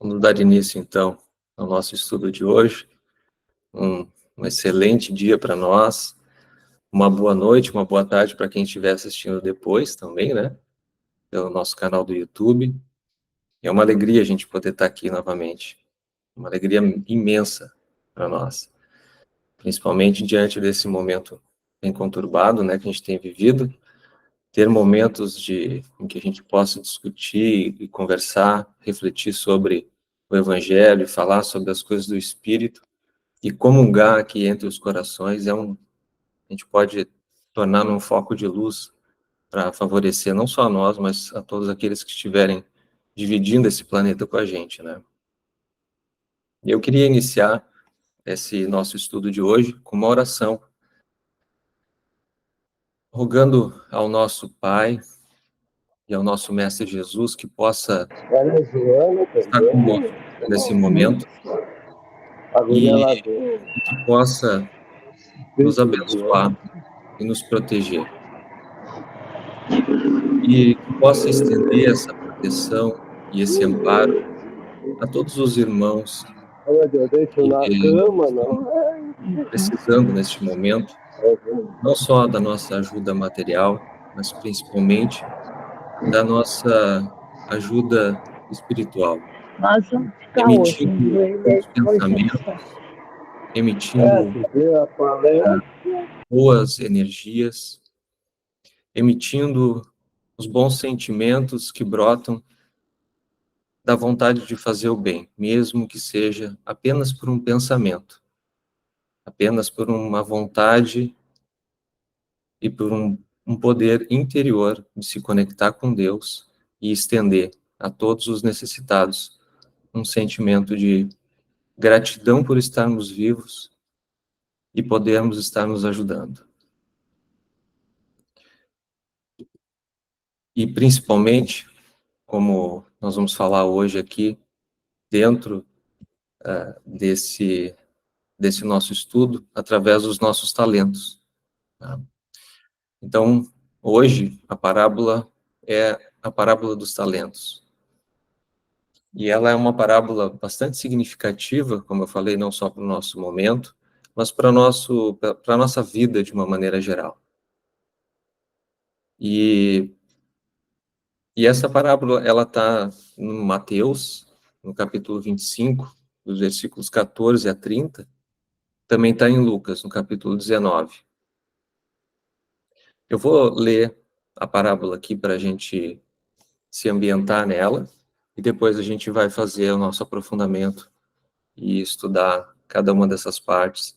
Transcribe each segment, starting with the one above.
Vamos dar início, então, ao nosso estudo de hoje. Um excelente dia para nós, uma boa noite, uma boa tarde para quem estiver assistindo depois também, né? Pelo nosso canal do YouTube. É uma alegria a gente poder estar aqui novamente. Uma alegria imensa para nós. Principalmente diante desse momento bem conturbado, né, que a gente tem vivido. Ter momentos em que a gente possa discutir e conversar, refletir sobre o Evangelho, falar sobre as coisas do Espírito e comungar aqui entre os corações a gente pode tornar um foco de luz para favorecer não só a nós, mas a todos aqueles que estiverem dividindo esse planeta com a gente, né? E eu queria iniciar esse nosso estudo de hoje com uma oração, rogando ao nosso Pai e ao nosso Mestre Jesus que possa estar conosco nesse momento e que possa nos abençoar e nos proteger. E que possa estender essa proteção e esse amparo a todos os irmãos que estão precisando neste momento, não só da nossa ajuda material, mas principalmente da nossa ajuda espiritual, Nós vamos ficar hoje, emitindo bons pensamentos, emitindo boas energias, emitindo os bons sentimentos que brotam da vontade de fazer o bem, mesmo que seja apenas por um pensamento, apenas por uma vontade e por um poder interior de se conectar com Deus e estender a todos os necessitados um sentimento de gratidão por estarmos vivos e podermos estar nos ajudando. E principalmente, como nós vamos falar hoje aqui, dentro desse nosso estudo, através dos nossos talentos. Tá? Então, hoje, a parábola é a parábola dos talentos. E ela é uma parábola bastante significativa, como eu falei, não só para o nosso momento, mas para a nossa vida de uma maneira geral. E essa parábola, ela está no Mateus, no capítulo 25, dos versículos 14 a 30, também está em Lucas, no capítulo 19. Eu vou ler a parábola aqui para a gente se ambientar nela, e depois a gente vai fazer o nosso aprofundamento e estudar cada uma dessas partes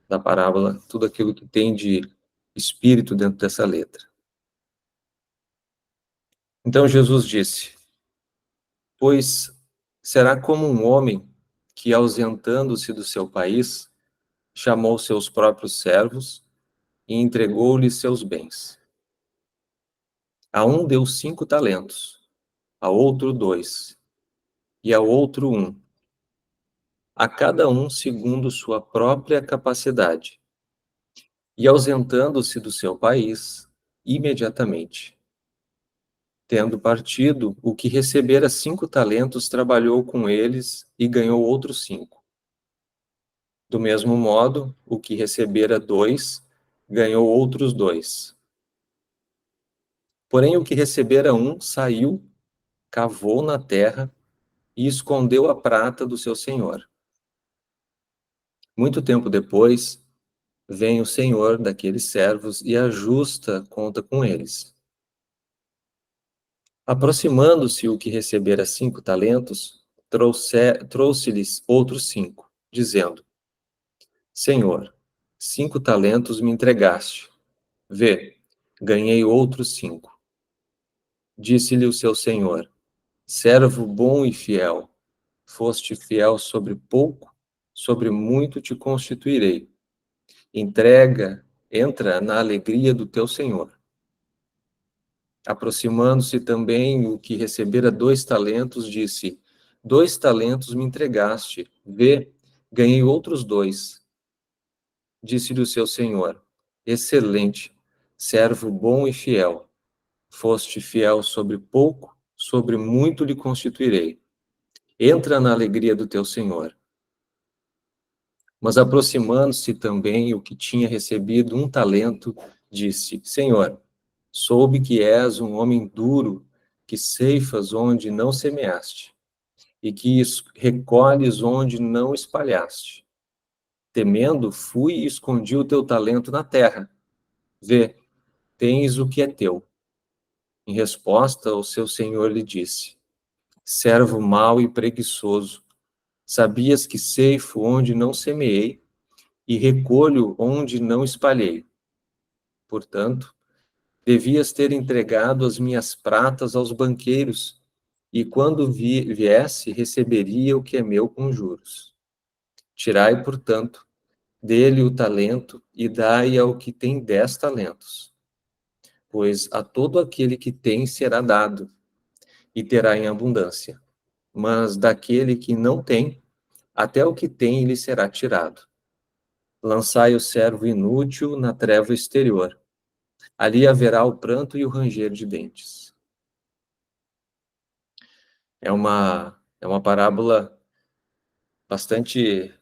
da parábola, tudo aquilo que tem de espírito dentro dessa letra. Então Jesus disse: pois será como um homem que, ausentando-se do seu país, chamou seus próprios servos e entregou-lhes seus bens. A um deu 5 talentos, a outro 2, e ao outro 1, a cada um segundo sua própria capacidade. E ausentando-se do seu país, imediatamente. Tendo partido, o que recebera 5 talentos trabalhou com eles e ganhou outros 5. Do mesmo modo, o que recebera 2, ganhou outros 2. Porém, o que recebera 1 saiu, cavou na terra e escondeu a prata do seu senhor. Muito tempo depois, vem o senhor daqueles servos e ajusta a conta com eles. Aproximando-se o que recebera 5 talentos, trouxe-lhes outros 5, dizendo: Senhor, 5 talentos me entregaste. Vê, ganhei outros 5. Disse-lhe o seu senhor: servo bom e fiel, foste fiel sobre pouco, sobre muito te constituirei. Entra na alegria do teu senhor. Aproximando-se também o que recebera 2 talentos, disse: 2 talentos me entregaste. Vê, ganhei outros 2. Disse-lhe o seu senhor: excelente, servo bom e fiel. Foste fiel sobre pouco, sobre muito lhe constituirei. Entra na alegria do teu Senhor. Mas aproximando-se também o que tinha recebido um talento, disse: Senhor, soube que és um homem duro, que ceifas onde não semeaste, e que recolhes onde não espalhaste. Temendo, fui e escondi o teu talento na terra. Vê, tens o que é teu. Em resposta, o seu senhor lhe disse: Servo mau e preguiçoso, sabias que ceifo onde não semeei e recolho onde não espalhei. Portanto, devias ter entregado as minhas pratas aos banqueiros, e quando viesse, receberia o que é meu com juros. Tirai, portanto, dele o talento e dai ao que tem 10 talentos. Pois a todo aquele que tem será dado, e terá em abundância. Mas daquele que não tem, até o que tem lhe será tirado. Lançai o servo inútil na treva exterior. Ali haverá o pranto e o ranger de dentes. É uma parábola bastante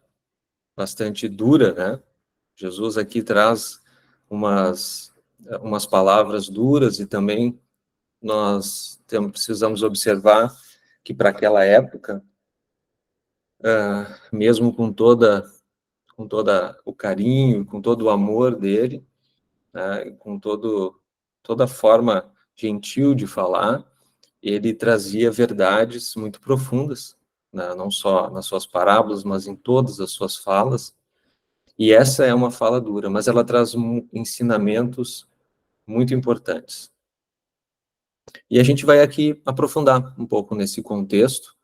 dura, né? Jesus aqui traz umas palavras duras e também nós precisamos observar que para aquela época, mesmo com toda o carinho, com todo o amor dele, né, com toda a forma gentil de falar, ele trazia verdades muito profundas, né, não só nas suas parábolas, mas em todas as suas falas. E essa é uma fala dura, mas ela traz ensinamentos muito importantes. E a gente vai aqui aprofundar um pouco nesse contexto,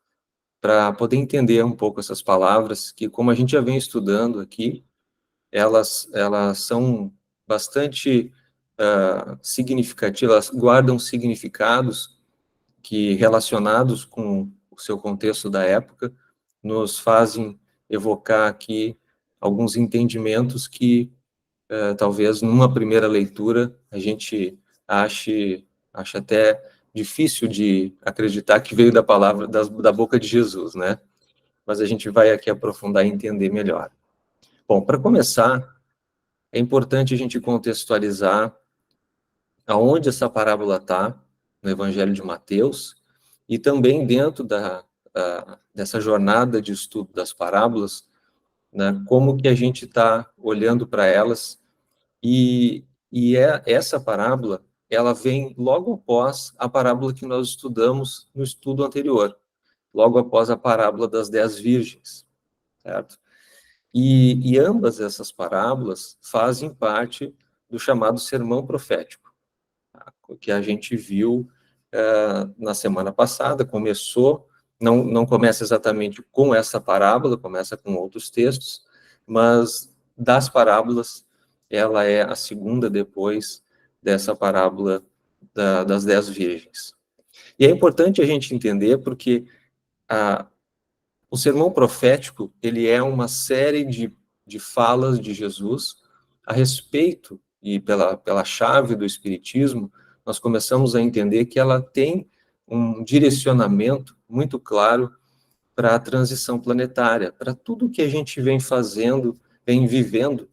para poder entender um pouco essas palavras, que como a gente já vem estudando aqui, elas são bastante significativas, elas guardam significados que, relacionados com o seu contexto da época, nos fazem evocar aqui alguns entendimentos que talvez numa primeira leitura a gente ache até difícil de acreditar que veio da palavra da boca de Jesus, né? Mas a gente vai aqui aprofundar e entender melhor. Bom, para começar, é importante a gente contextualizar aonde essa parábola está no Evangelho de Mateus e também dentro dessa jornada de estudo das parábolas, né, como que a gente está olhando para elas essa parábola, ela vem logo após a parábola que nós estudamos no estudo anterior, logo após a parábola das 10 virgens, certo? E ambas essas parábolas fazem parte do chamado sermão profético, tá? Que a gente viu na semana passada, não começa exatamente com essa parábola, começa com outros textos, mas das parábolas, ela é a segunda depois dessa parábola das 10 virgens. E é importante a gente entender porque o sermão profético, ele é uma série de falas de Jesus a respeito, e pela chave do Espiritismo, nós começamos a entender que ela tem um direcionamento muito claro para a transição planetária, para tudo que a gente vem fazendo, vem vivendo,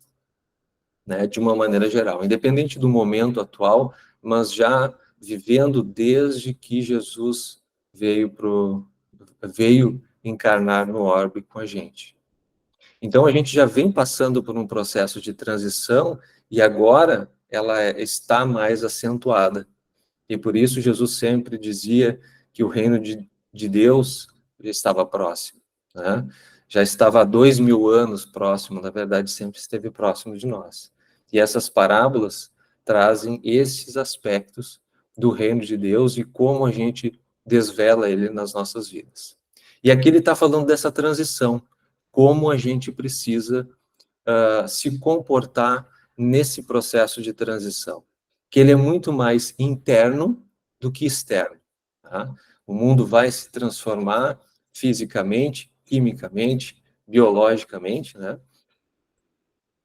né, de uma maneira geral, independente do momento atual, mas já vivendo desde que Jesus veio encarnar no orbe com a gente. Então, a gente já vem passando por um processo de transição e agora ela está mais acentuada. E por isso Jesus sempre dizia que o reino de Deus já estava próximo, né? Já estava há 2000 anos próximo, na verdade sempre esteve próximo de nós. E essas parábolas trazem esses aspectos do reino de Deus e como a gente desvela ele nas nossas vidas. E aqui ele está falando dessa transição, como a gente precisa se comportar nesse processo de transição, que ele é muito mais interno do que externo. Tá? O mundo vai se transformar fisicamente, quimicamente, biologicamente, né?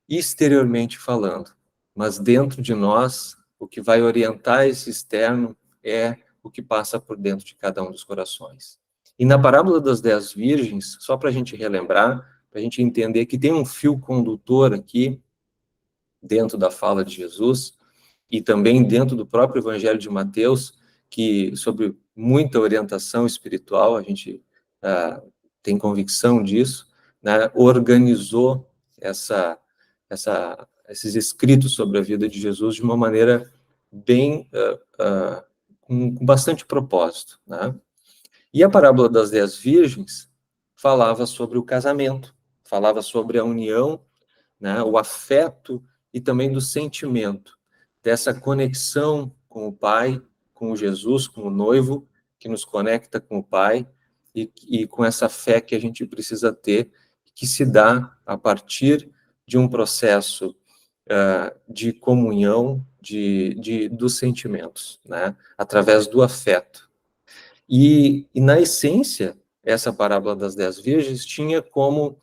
Exteriormente falando, mas dentro de nós, o que vai orientar esse externo é o que passa por dentro de cada um dos corações. E na parábola das 10 virgens, só para a gente relembrar, para a gente entender que tem um fio condutor aqui, dentro da fala de Jesus, e também dentro do próprio Evangelho de Mateus, que, sobre muita orientação espiritual, a gente tem convicção disso, né, organizou esses escritos sobre a vida de Jesus de uma maneira bem, com bastante propósito, né? E a parábola das 10 virgens falava sobre o casamento, falava sobre a união, né, o afeto e também do sentimento, dessa conexão com o Pai, com o Jesus, com o noivo, que nos conecta com o Pai, e com essa fé que a gente precisa ter, que se dá a partir de um processo de comunhão dos sentimentos, né, através do afeto. E na essência, essa parábola das 10 virgens tinha como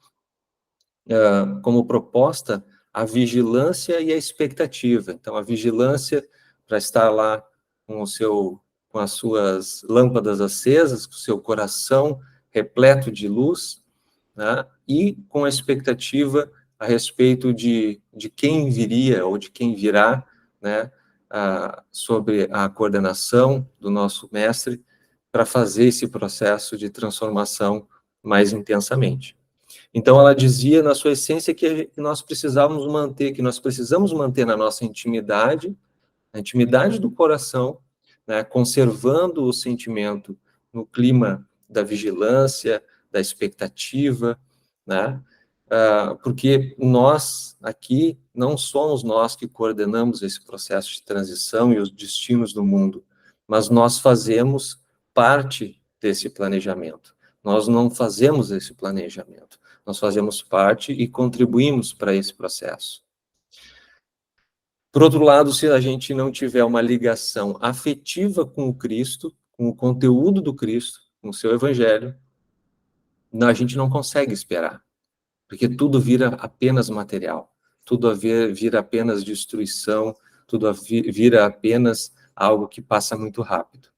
proposta a vigilância e a expectativa. Então, a vigilância para estar lá com as suas lâmpadas acesas, com o seu coração repleto de luz, né? E com a expectativa a respeito de quem viria ou de quem virá, né? Sobre a coordenação do nosso mestre para fazer esse processo de transformação mais intensamente. Então, ela dizia, na sua essência, que nós precisamos manter na nossa intimidade, a intimidade do coração, né, conservando o sentimento no clima da vigilância, da expectativa, né, porque nós, aqui, não somos nós que coordenamos esse processo de transição e os destinos do mundo, mas nós fazemos parte desse planejamento. Nós não fazemos esse planejamento, nós fazemos parte e contribuímos para esse processo. Por outro lado, se a gente não tiver uma ligação afetiva com o Cristo, com o conteúdo do Cristo, com o seu evangelho, a gente não consegue esperar, porque tudo vira apenas material, tudo vira apenas destruição, tudo vira apenas algo que passa muito rápido.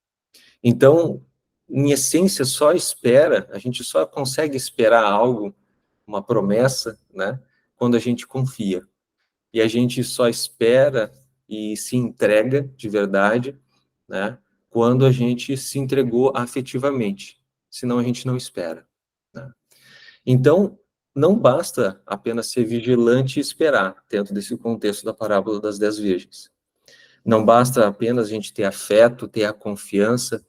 Então, em essência, a gente só consegue esperar algo, uma promessa, né, quando a gente confia. E a gente só espera e se entrega de verdade, né, quando a gente se entregou afetivamente. Senão a gente não espera, né? Então, não basta apenas ser vigilante e esperar, dentro desse contexto da parábola das 10 virgens. Não basta apenas a gente ter afeto, ter a confiança,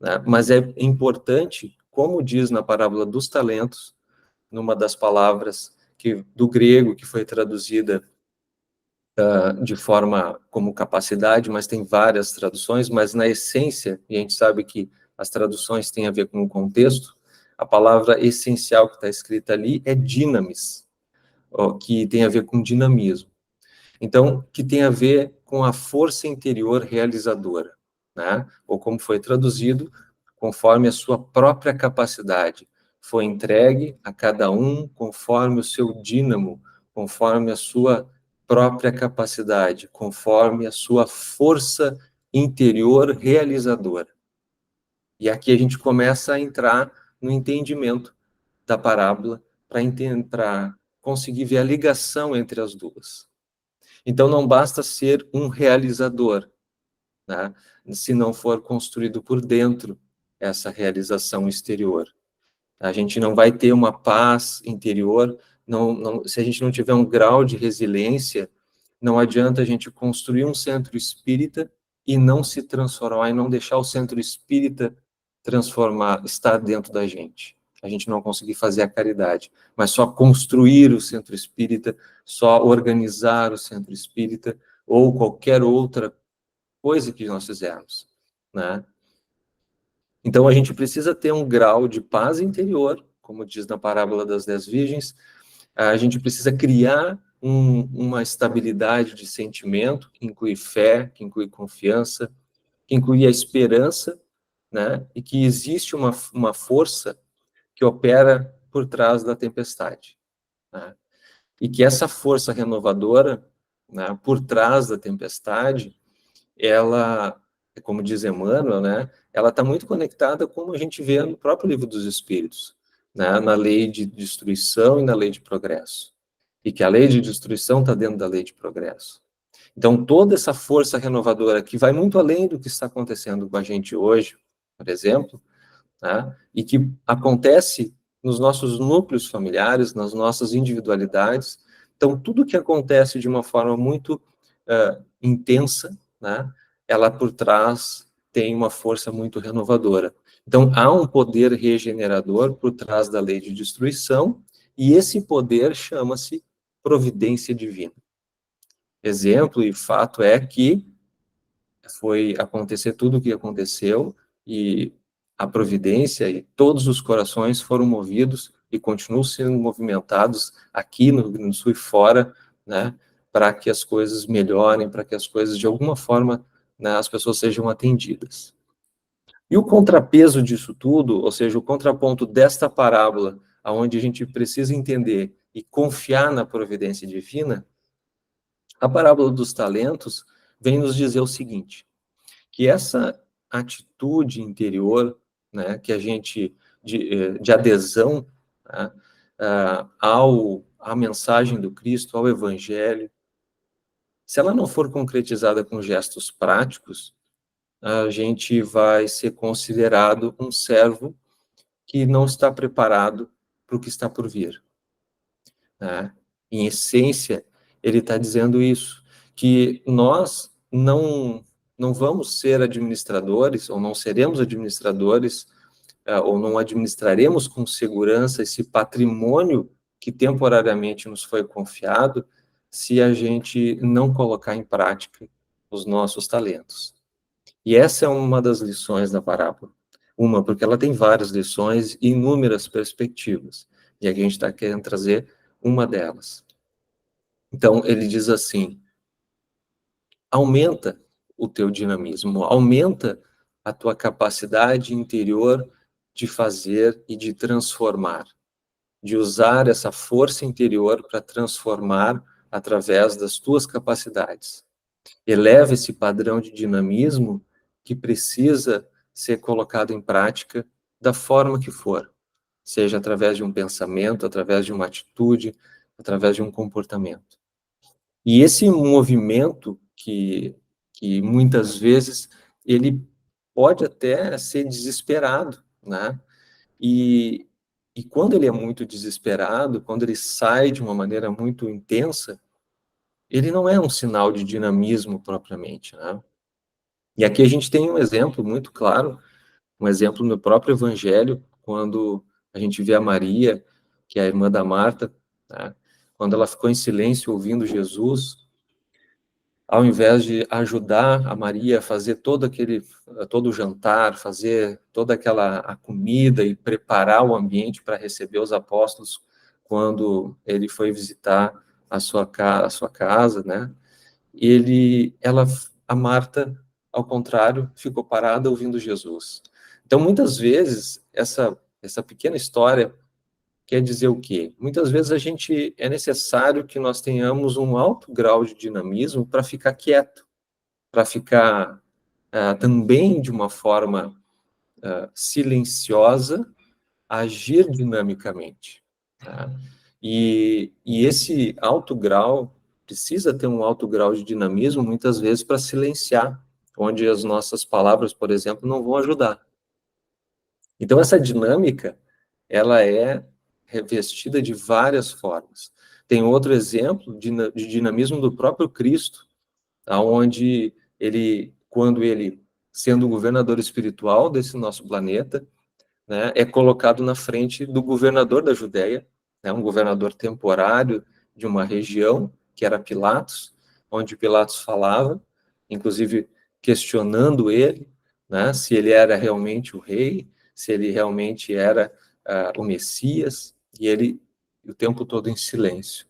né, mas é importante, como diz na parábola dos talentos, numa das palavras do grego que foi traduzida de forma como capacidade, mas tem várias traduções, mas na essência, e a gente sabe que as traduções têm a ver com o contexto, a palavra essencial que está escrita ali é dinamis, que tem a ver com dinamismo. Então, que tem a ver com a força interior realizadora, né? Ou como foi traduzido, conforme a sua própria capacidade. Foi entregue a cada um conforme o seu dínamo, conforme a sua própria capacidade, conforme a sua força interior realizadora. E aqui a gente começa a entrar no entendimento da parábola para conseguir ver a ligação entre as duas. Então, não basta ser um realizador, né, se não for construído por dentro essa realização exterior. A gente não vai ter uma paz interior, se a gente não tiver um grau de resiliência, não adianta a gente construir um centro espírita e não se transformar, e não deixar o centro espírita estar dentro da gente. A gente não conseguir fazer a caridade, mas só construir o centro espírita, só organizar o centro espírita, ou qualquer outra coisa que nós fizermos, né? Então, a gente precisa ter um grau de paz interior, como diz na parábola das 10 virgens, a gente precisa criar uma estabilidade de sentimento, que inclui fé, que inclui confiança, que inclui a esperança, né? E que existe uma força que opera por trás da tempestade, né? E que essa força renovadora, né, por trás da tempestade, ela como diz Emmanuel, né, ela está muito conectada com como a gente vê no próprio Livro dos Espíritos, né, na lei de destruição e na lei de progresso. E que a lei de destruição está dentro da lei de progresso. Então, toda essa força renovadora que vai muito além do que está acontecendo com a gente hoje, por exemplo, né, e que acontece nos nossos núcleos familiares, nas nossas individualidades. Então, tudo que acontece de uma forma muito intensa, né, ela por trás tem uma força muito renovadora. Então, há um poder regenerador por trás da lei de destruição, e esse poder chama-se providência divina. Exemplo e fato é que foi acontecer tudo o que aconteceu, e a providência e todos os corações foram movidos e continuam sendo movimentados aqui no Rio Grande do Sul e fora, né, para que as coisas melhorem, para que as coisas, de alguma forma, né, as pessoas sejam atendidas. E o contrapeso disso tudo, ou seja, o contraponto desta parábola, aonde a gente precisa entender e confiar na providência divina, a parábola dos talentos vem nos dizer o seguinte: que essa atitude interior, né, que a gente, de adesão, né, à mensagem do Cristo, ao Evangelho, se ela não for concretizada com gestos práticos, a gente vai ser considerado um servo que não está preparado para o que está por vir, né? Em essência, ele está dizendo isso, que nós não vamos ser administradores, ou não seremos administradores, ou não administraremos com segurança esse patrimônio que temporariamente nos foi confiado, se a gente não colocar em prática os nossos talentos. E essa é uma das lições da parábola. Uma, porque ela tem várias lições e inúmeras perspectivas. E aqui a gente está querendo trazer uma delas. Então, ele diz assim: aumenta o teu dinamismo, aumenta a tua capacidade interior de fazer e de transformar, de usar essa força interior para transformar através das tuas capacidades. Eleva esse padrão de dinamismo que precisa ser colocado em prática da forma que for, seja através de um pensamento, através de uma atitude, através de um comportamento. E esse movimento que muitas vezes ele pode até ser desesperado, né? E quando ele é muito desesperado, quando ele sai de uma maneira muito intensa, ele não é um sinal de dinamismo propriamente, né? E aqui a gente tem um exemplo muito claro, um exemplo no próprio Evangelho, quando a gente vê a Maria, que é a irmã da Marta, né? Quando ela ficou em silêncio ouvindo Jesus, ao invés de ajudar a Maria a fazer todo o jantar, fazer toda a comida e preparar o ambiente para receber os apóstolos quando ele foi visitar a sua casa, né? A Marta, ao contrário, ficou parada ouvindo Jesus. Então, muitas vezes, essa pequena história quer dizer o quê? Muitas vezes é necessário que nós tenhamos um alto grau de dinamismo para ficar quieto, para ficar também de uma forma silenciosa, agir dinamicamente. Tá? E esse alto grau precisa ter um alto grau de dinamismo, muitas vezes, para silenciar, onde as nossas palavras, por exemplo, não vão ajudar. Então, essa dinâmica, ela é revestida de várias formas. Tem outro exemplo de dinamismo do próprio Cristo, onde quando ele, sendo o governador espiritual desse nosso planeta, né, é colocado na frente do governador da Judéia, né, um governador temporário de uma região, que era Pilatos, onde Pilatos falava, inclusive questionando ele, né, se ele era realmente o rei, se ele realmente era o Messias, e ele o tempo todo em silêncio.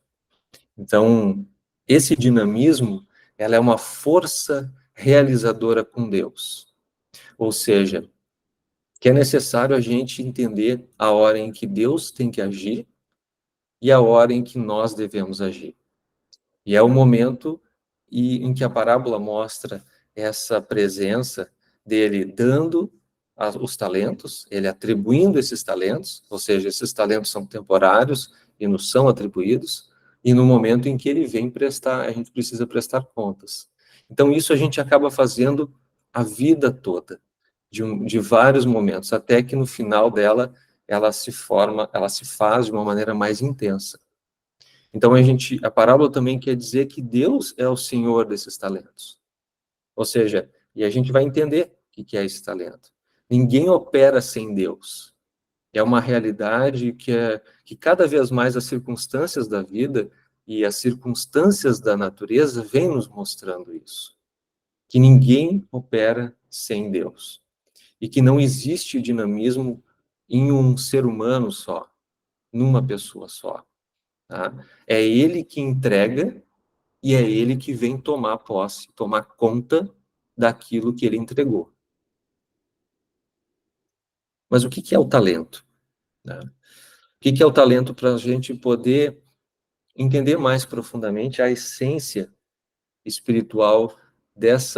Então, esse dinamismo, ela é uma força realizadora com Deus. Ou seja, que é necessário a gente entender a hora em que Deus tem que agir e a hora em que nós devemos agir. E é o momento em que a parábola mostra essa presença dele dando os talentos, ele atribuindo esses talentos, ou seja, esses talentos são temporários e nos são atribuídos, e no momento em que ele vem prestar, a gente precisa prestar contas. Então, isso a gente acaba fazendo a vida toda, de vários momentos, até que no final dela, ela se faz de uma maneira mais intensa. Então, a parábola também quer dizer que Deus é o Senhor desses talentos. Ou seja, e a gente vai entender o que é esse talento. Ninguém opera sem Deus. É uma realidade que cada vez mais as circunstâncias da vida e as circunstâncias da natureza vêm nos mostrando isso. Que ninguém opera sem Deus. E que não existe dinamismo em um ser humano só, numa pessoa só. Tá? É ele que entrega e é ele que vem tomar posse, tomar conta daquilo que ele entregou. Mas o que é o talento? Né? O que é o talento para a gente poder entender mais profundamente a essência espiritual desse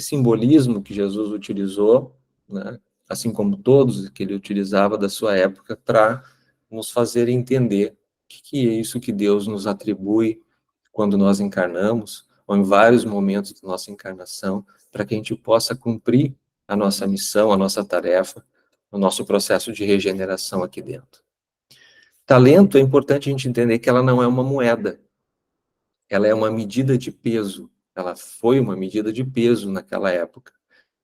simbolismo que Jesus utilizou, né? Assim como todos que ele utilizava da sua época, para nos fazer entender o que é isso que Deus nos atribui quando nós encarnamos, ou em vários momentos da nossa encarnação, para que a gente possa cumprir a nossa missão, a nossa tarefa, o nosso processo de regeneração aqui dentro. Talento, é importante a gente entender que ela não é uma moeda, ela é uma medida de peso, ela foi uma medida de peso naquela época,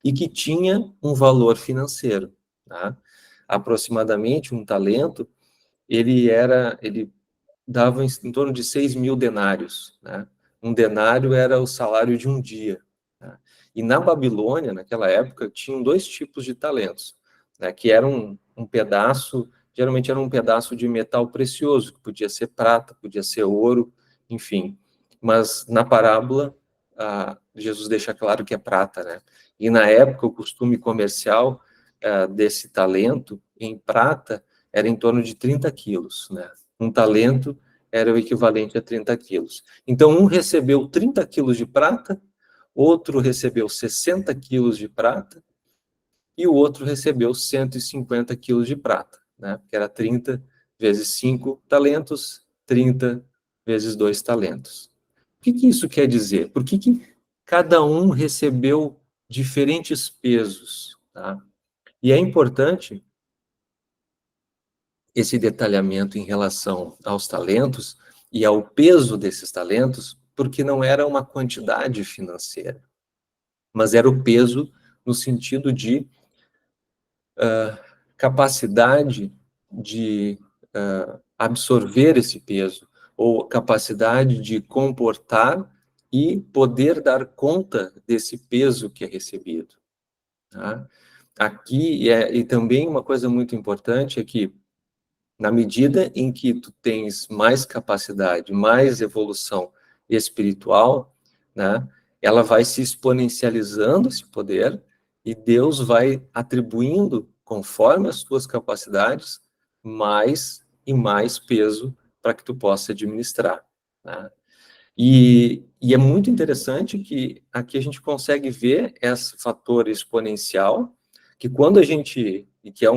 e que tinha um valor financeiro. Tá? Aproximadamente, um talento, ele dava em torno de 6.000 denários. Né? Um denário era o salário de um dia. Né? E na Babilônia, naquela época, tinham dois tipos de talentos, né? Que eram um pedaço, geralmente era um pedaço de metal precioso, que podia ser prata, podia ser ouro, enfim. Mas na parábola, Jesus deixa claro que é prata, né? E na época, o costume comercial desse talento em prata era em torno de 30 quilos, né? Um talento era o equivalente a 30 quilos. Então, um recebeu 30 quilos de prata, outro recebeu 60 quilos de prata, e o outro recebeu 150 quilos de prata, né? Porque era 30 vezes 5 talentos, 30 vezes 2 talentos. O que isso quer dizer? Por que cada um recebeu diferentes pesos? Tá? E é importante esse detalhamento em relação aos talentos e ao peso desses talentos, porque não era uma quantidade financeira, mas era o peso no sentido de capacidade de absorver esse peso, ou capacidade de comportar e poder dar conta desse peso que é recebido. Tá? Aqui, e também uma coisa muito importante é que, na medida em que tu tens mais capacidade, mais evolução espiritual, né, ela vai se exponencializando esse poder e Deus vai atribuindo, conforme as tuas capacidades, mais e mais peso para que tu possa administrar. Né? E é muito interessante que aqui a gente consegue ver esse fator exponencial, que quando a gente, e que é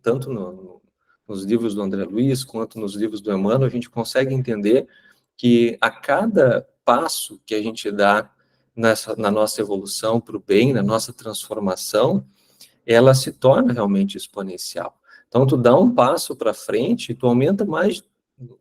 tanto nos livros do André Luiz, quanto nos livros do Emmanuel, a gente consegue entender que a cada passo que a gente dá na nossa evolução para o bem, na nossa transformação, ela se torna realmente exponencial. Então, tu dá um passo para frente, tu aumenta mais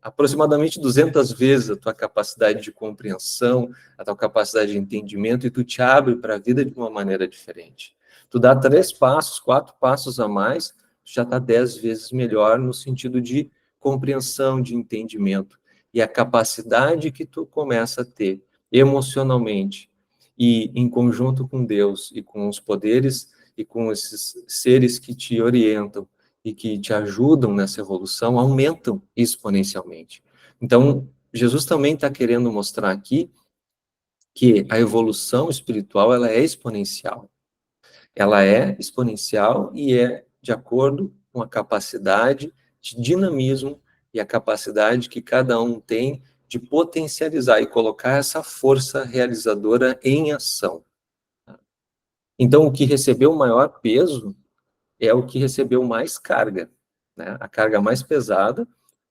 aproximadamente 200 vezes a tua capacidade de compreensão, a tua capacidade de entendimento, e tu te abre para a vida de uma maneira diferente. Tu dá 3 passos, 4 passos a mais, tu já está 10 vezes melhor no sentido de compreensão, de entendimento. E a capacidade que tu começa a ter emocionalmente e em conjunto com Deus e com os poderes e com esses seres que te orientam e que te ajudam nessa evolução, aumentam exponencialmente. Então, Jesus também está querendo mostrar aqui que a evolução espiritual ela é exponencial. Ela é exponencial e é de acordo com a capacidade de dinamismo e a capacidade que cada um tem de potencializar e colocar essa força realizadora em ação. Então, o que recebeu maior peso é o que recebeu mais carga, né? A carga mais pesada,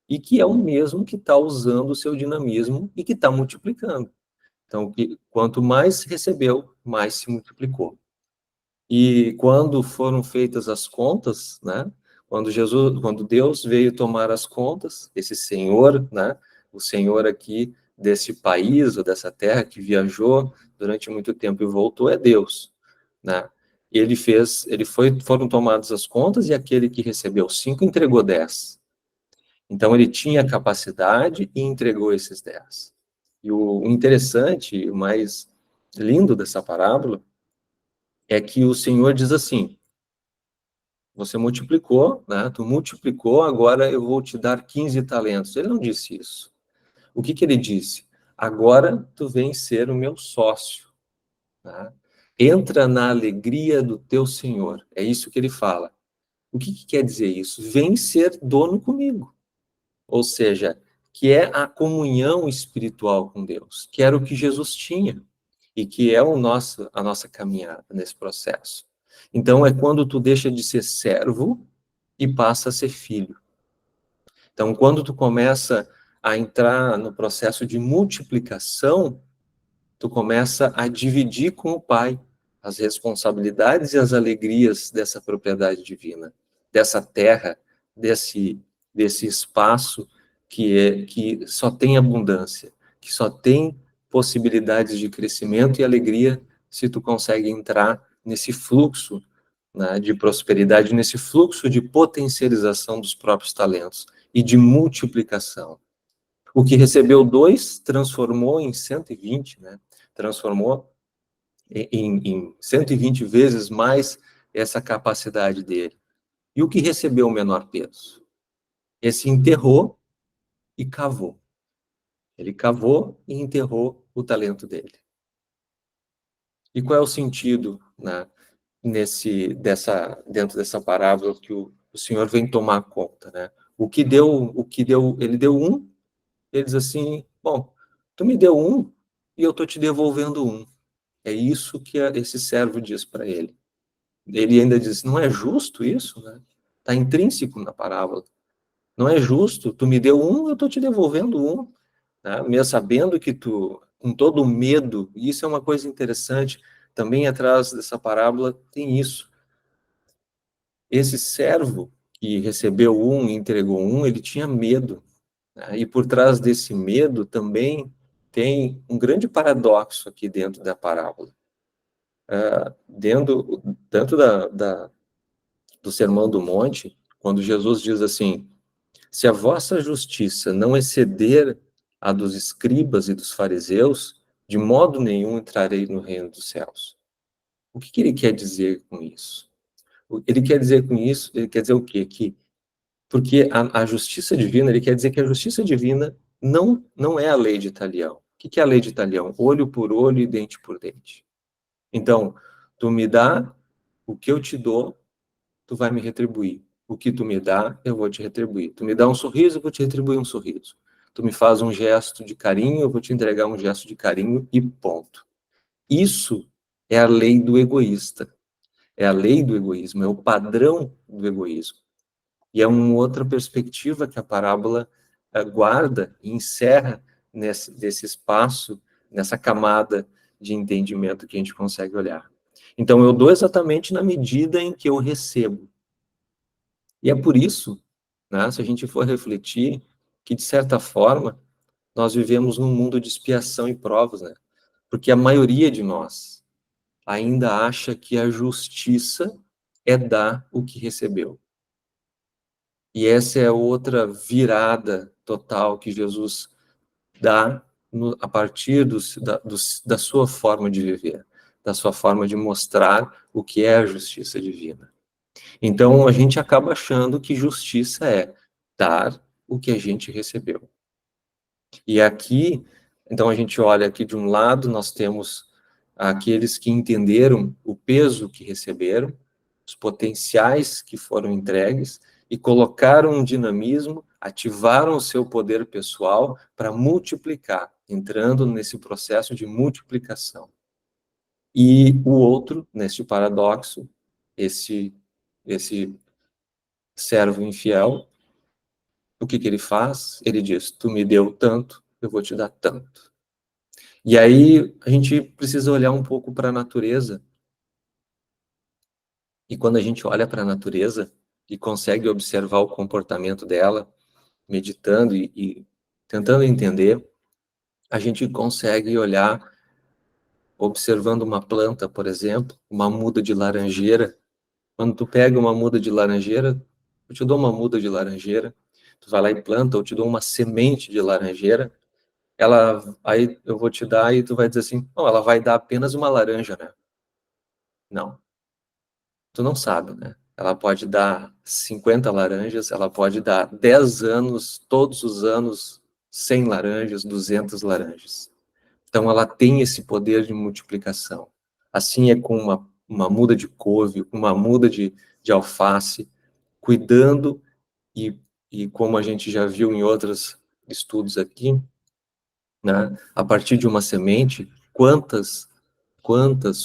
e que é o mesmo que está usando o seu dinamismo e que está multiplicando. Então, quanto mais recebeu, mais se multiplicou. E quando foram feitas as contas, né? Quando Deus veio tomar as contas, esse Senhor, né? O Senhor aqui desse país ou dessa terra que viajou durante muito tempo e voltou é Deus, né? E foram tomadas as contas e aquele que recebeu 5 entregou 10. Então ele tinha capacidade e entregou esses 10. E o interessante, o mais lindo dessa parábola é que o Senhor diz assim: você multiplicou, né? Tu multiplicou, agora eu vou te dar 15 talentos. Ele não disse isso. O que ele disse? Agora tu vem ser o meu sócio, né? Entra na alegria do teu Senhor. É isso que ele fala. O que quer dizer isso? Vem ser dono comigo. Ou seja, que é a comunhão espiritual com Deus, que era o que Jesus tinha e que é a nossa caminhada nesse processo. Então, é quando tu deixa de ser servo e passa a ser filho. Então, quando tu começa a entrar no processo de multiplicação, tu começa a dividir com o Pai as responsabilidades e as alegrias dessa propriedade divina, dessa terra, desse espaço que só tem abundância, que só tem possibilidades de crescimento e alegria se tu consegue entrar nesse fluxo, né, de prosperidade, nesse fluxo de potencialização dos próprios talentos e de multiplicação. O que recebeu 2 transformou em 120, né? Transformou em 120 vezes mais essa capacidade dele. E o que recebeu o menor peso? Esse enterrou e cavou. Ele cavou e enterrou o talento dele. E qual é o sentido, né, dentro dessa parábola que o Senhor vem tomar conta, né? Ele deu 1, ele diz assim: bom, tu me deu 1 e eu estou te devolvendo 1. É isso que esse servo diz para ele. Ele ainda diz: não é justo isso, né? Está intrínseco na parábola. Não é justo, tu me deu 1, eu estou te devolvendo 1. Né? Mesmo sabendo que tu, com todo o medo, e isso é uma coisa interessante, também atrás dessa parábola tem isso. Esse servo que recebeu 1 e entregou 1, ele tinha medo. Né? E por trás desse medo também tem um grande paradoxo aqui dentro da parábola. Dentro do Sermão do Monte, quando Jesus diz assim: se a vossa justiça não exceder a dos escribas e dos fariseus, de modo nenhum entrarei no reino dos céus. O que ele quer dizer com isso? Ele quer dizer com isso, ele quer dizer o quê? Porque a justiça divina, ele quer dizer que a justiça divina não é a lei de Talião. O que é a lei de Talião? Olho por olho e dente por dente. Então, tu me dá o que eu te dou, tu vai me retribuir. O que tu me dá, eu vou te retribuir. Tu me dá um sorriso, eu vou te retribuir um sorriso. Tu me faz um gesto de carinho, eu vou te entregar um gesto de carinho e ponto. Isso é a lei do egoísta. É a lei do egoísmo, é o padrão do egoísmo. E é uma outra perspectiva que a parábola guarda e encerra nesse espaço, nessa camada de entendimento que a gente consegue olhar. Então, eu dou exatamente na medida em que eu recebo. E é por isso, né, se a gente for refletir, que, de certa forma, nós vivemos num mundo de expiação e provas, né? Porque a maioria de nós ainda acha que a justiça é dar o que recebeu. E essa é outra virada total que Jesus dá a partir da sua forma de viver, da sua forma de mostrar o que é a justiça divina. Então, a gente acaba achando que justiça é dar o que a gente recebeu. E aqui, então a gente olha aqui de um lado, nós temos aqueles que entenderam o peso que receberam, os potenciais que foram entregues, e colocaram um dinamismo ativaram o seu poder pessoal para multiplicar, entrando nesse processo de multiplicação. E o outro, neste paradoxo, esse servo infiel, o que ele faz? Ele diz: tu me deu tanto, eu vou te dar tanto. E aí a gente precisa olhar um pouco para a natureza. E quando a gente olha para a natureza e consegue observar o comportamento dela, meditando e tentando entender, a gente consegue olhar, observando uma planta, por exemplo, uma muda de laranjeira. Quando tu pega uma muda de laranjeira, eu te dou uma muda de laranjeira, tu vai lá e planta, eu te dou uma semente de laranjeira, aí eu vou te dar e tu vai dizer assim, não, ela vai dar apenas uma laranja, né? Não, tu não sabe, né? Ela pode dar 50 laranjas, ela pode dar 10 anos, todos os anos, 100 laranjas, 200 laranjas. Então, ela tem esse poder de multiplicação. Assim é com uma muda de couve, uma muda de alface, cuidando e como a gente já viu em outros estudos aqui, né, a partir de uma semente, quantos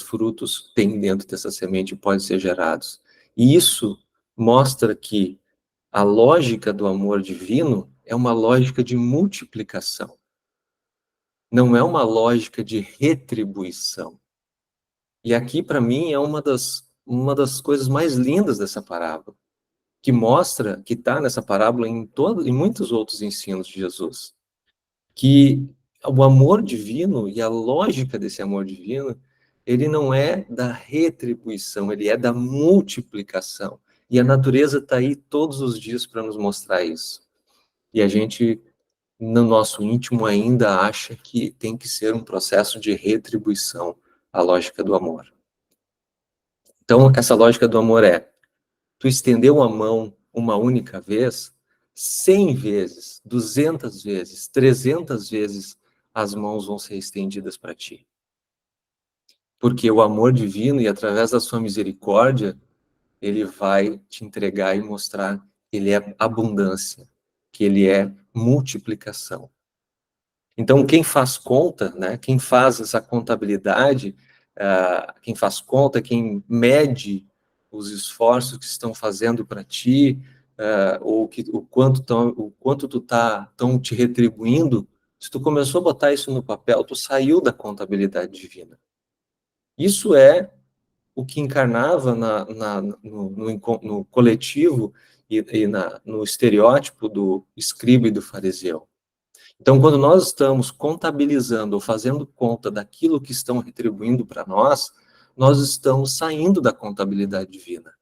frutos tem dentro dessa semente e podem ser gerados. E isso mostra que a lógica do amor divino é uma lógica de multiplicação, não é uma lógica de retribuição. E aqui, para mim, é uma das coisas mais lindas dessa parábola, que mostra, que está nessa parábola em muitos outros ensinos de Jesus, que o amor divino e a lógica desse amor divino, ele não é da retribuição, ele é da multiplicação. E a natureza está aí todos os dias para nos mostrar isso. E a gente, no nosso íntimo, ainda acha que tem que ser um processo de retribuição, a lógica do amor. Então, essa lógica do amor é: tu estendeu a mão uma única vez, 100 vezes, 200 vezes, 300 vezes, as mãos vão ser estendidas para ti. Porque o amor divino, e através da sua misericórdia, ele vai te entregar e mostrar que ele é abundância, que ele é multiplicação. Então, quem faz conta, né, quem faz essa contabilidade, quem faz conta, quem mede os esforços que estão fazendo para ti, ou o quanto tu estão te retribuindo, se tu começou a botar isso no papel, tu saiu da contabilidade divina. Isso é o que encarnava no coletivo e no estereótipo do escriba e do fariseu. Então, quando nós estamos contabilizando ou fazendo conta daquilo que estão retribuindo para nós, nós estamos saindo da contabilidade divina.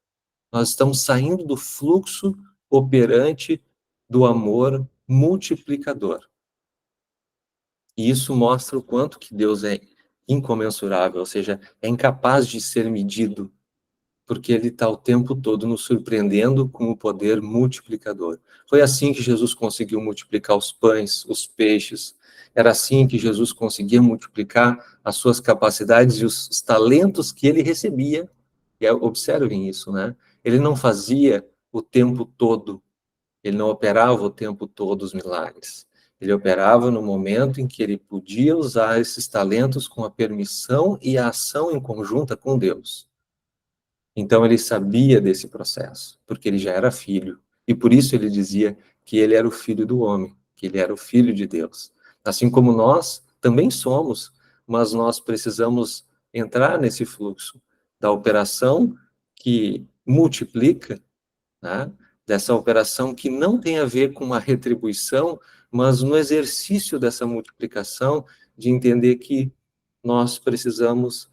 Nós estamos saindo do fluxo operante do amor multiplicador. E isso mostra o quanto que Deus é incomensurável, ou seja, é incapaz de ser medido, porque ele está o tempo todo nos surpreendendo com o poder multiplicador. Foi assim que Jesus conseguiu multiplicar os pães, os peixes. Era assim que Jesus conseguia multiplicar as suas capacidades e os talentos que ele recebia. E observem isso, né? Ele não fazia o tempo todo, ele não operava o tempo todo os milagres. Ele operava no momento em que ele podia usar esses talentos com a permissão e a ação em conjunta com Deus. Então ele sabia desse processo, porque ele já era filho. E por isso ele dizia que ele era o filho do homem, que ele era o filho de Deus. Assim como nós também somos, mas nós precisamos entrar nesse fluxo da operação que multiplica, né? Dessa operação que não tem a ver com uma retribuição, mas no exercício dessa multiplicação, de entender que nós precisamos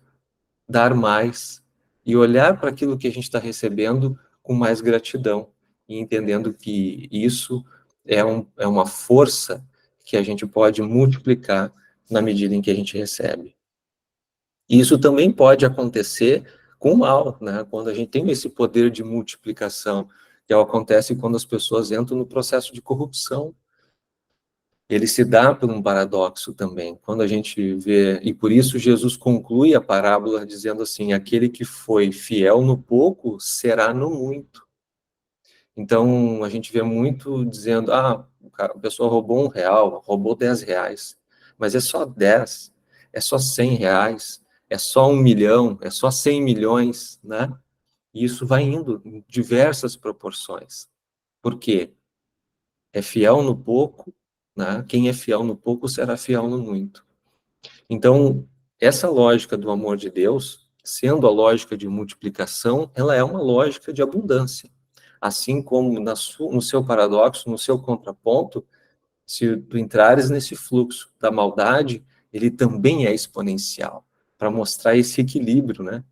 dar mais e olhar para aquilo que a gente está recebendo com mais gratidão e entendendo que isso é uma força que a gente pode multiplicar na medida em que a gente recebe. E isso também pode acontecer com o mal, né? Quando a gente tem esse poder de multiplicação, que acontece quando as pessoas entram no processo de corrupção. Ele se dá por um paradoxo também. Quando a gente vê, e por isso Jesus conclui a parábola dizendo assim: aquele que foi fiel no pouco será no muito. Então, a gente vê muito dizendo, a pessoa roubou R$ 1, roubou R$ 10, mas é só 10, é só R$ 100, é só 1 milhão, é só 100 milhões, né? E isso vai indo em diversas proporções. Por quê? É fiel no pouco, né? Quem é fiel no pouco será fiel no muito. Então, essa lógica do amor de Deus, sendo a lógica de multiplicação, ela é uma lógica de abundância. Assim como no seu paradoxo, no seu contraponto, se tu entrares nesse fluxo da maldade, ele também é exponencial, para mostrar esse equilíbrio, né?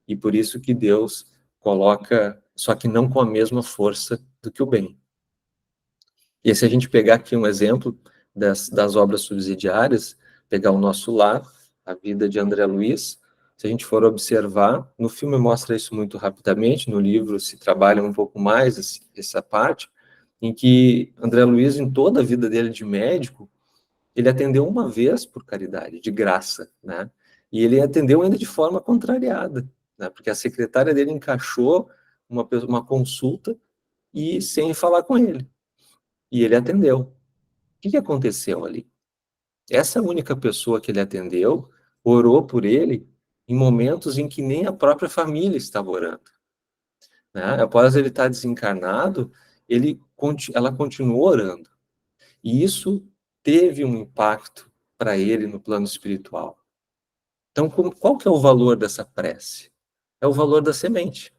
E por isso que Deus coloca, só que não com a mesma força do que o bem. E se a gente pegar aqui um exemplo das obras subsidiárias, pegar o nosso lar, a vida de André Luiz, se a gente for observar, no filme mostra isso muito rapidamente, no livro se trabalha um pouco mais essa parte, em que André Luiz, em toda a vida dele de médico, ele atendeu uma vez por caridade, de graça, né? E ele atendeu ainda de forma contrariada, né? Porque a secretária dele encaixou uma consulta e sem falar com ele. E ele atendeu. O que aconteceu ali? Essa única pessoa que ele atendeu orou por ele em momentos em que nem a própria família estava orando, né? Após ele estar desencarnado, ela continuou orando. E isso teve um impacto para ele no plano espiritual. Então, qual que é o valor dessa prece? É o valor da semente,